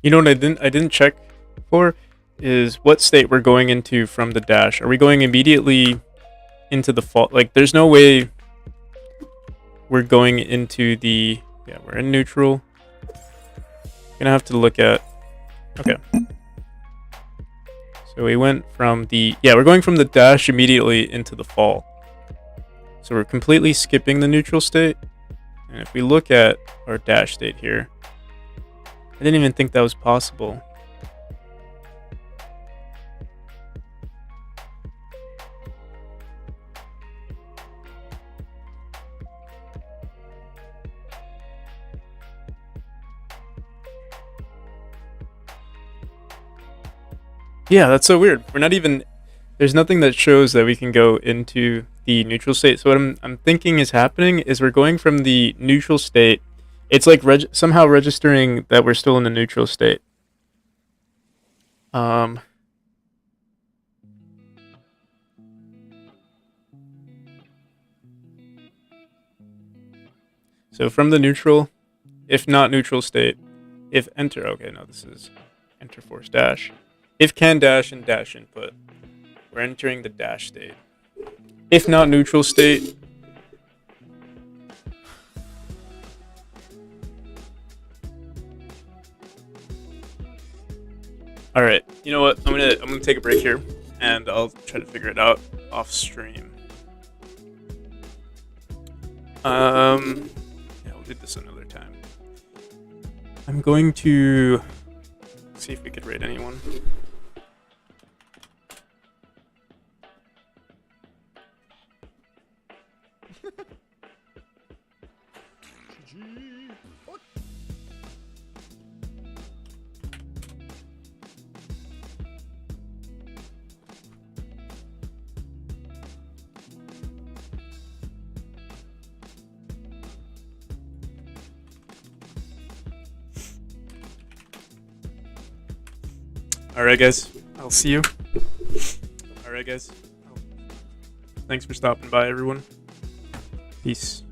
You know what I didn't check for is what state we're going into from the dash. Are we going immediately into the fault? Like there's no way we're going into the, yeah, we're in neutral. Gonna have to look at, okay. So we went from the, yeah, we're going from the dash immediately into the fall. So we're completely skipping the neutral state. And if we look at our dash state here, I didn't even think that was possible. Yeah, that's so weird. We're not even, there's nothing that shows that we can go into the neutral state. So what I'm thinking is happening is we're going from the neutral state. It's like somehow registering that we're still in the neutral state. So from the neutral, if not neutral state, if enter, okay, no, this is enter force dash. If can dash and dash input, we're entering the dash state. If not neutral state, all right, you know what? I'm gonna take a break here, and I'll try to figure it out off stream. Yeah, we'll do this another time. I'm going to see if we could rate anyone. Alright guys, I'll see you. Alright guys, thanks for stopping by everyone. Peace.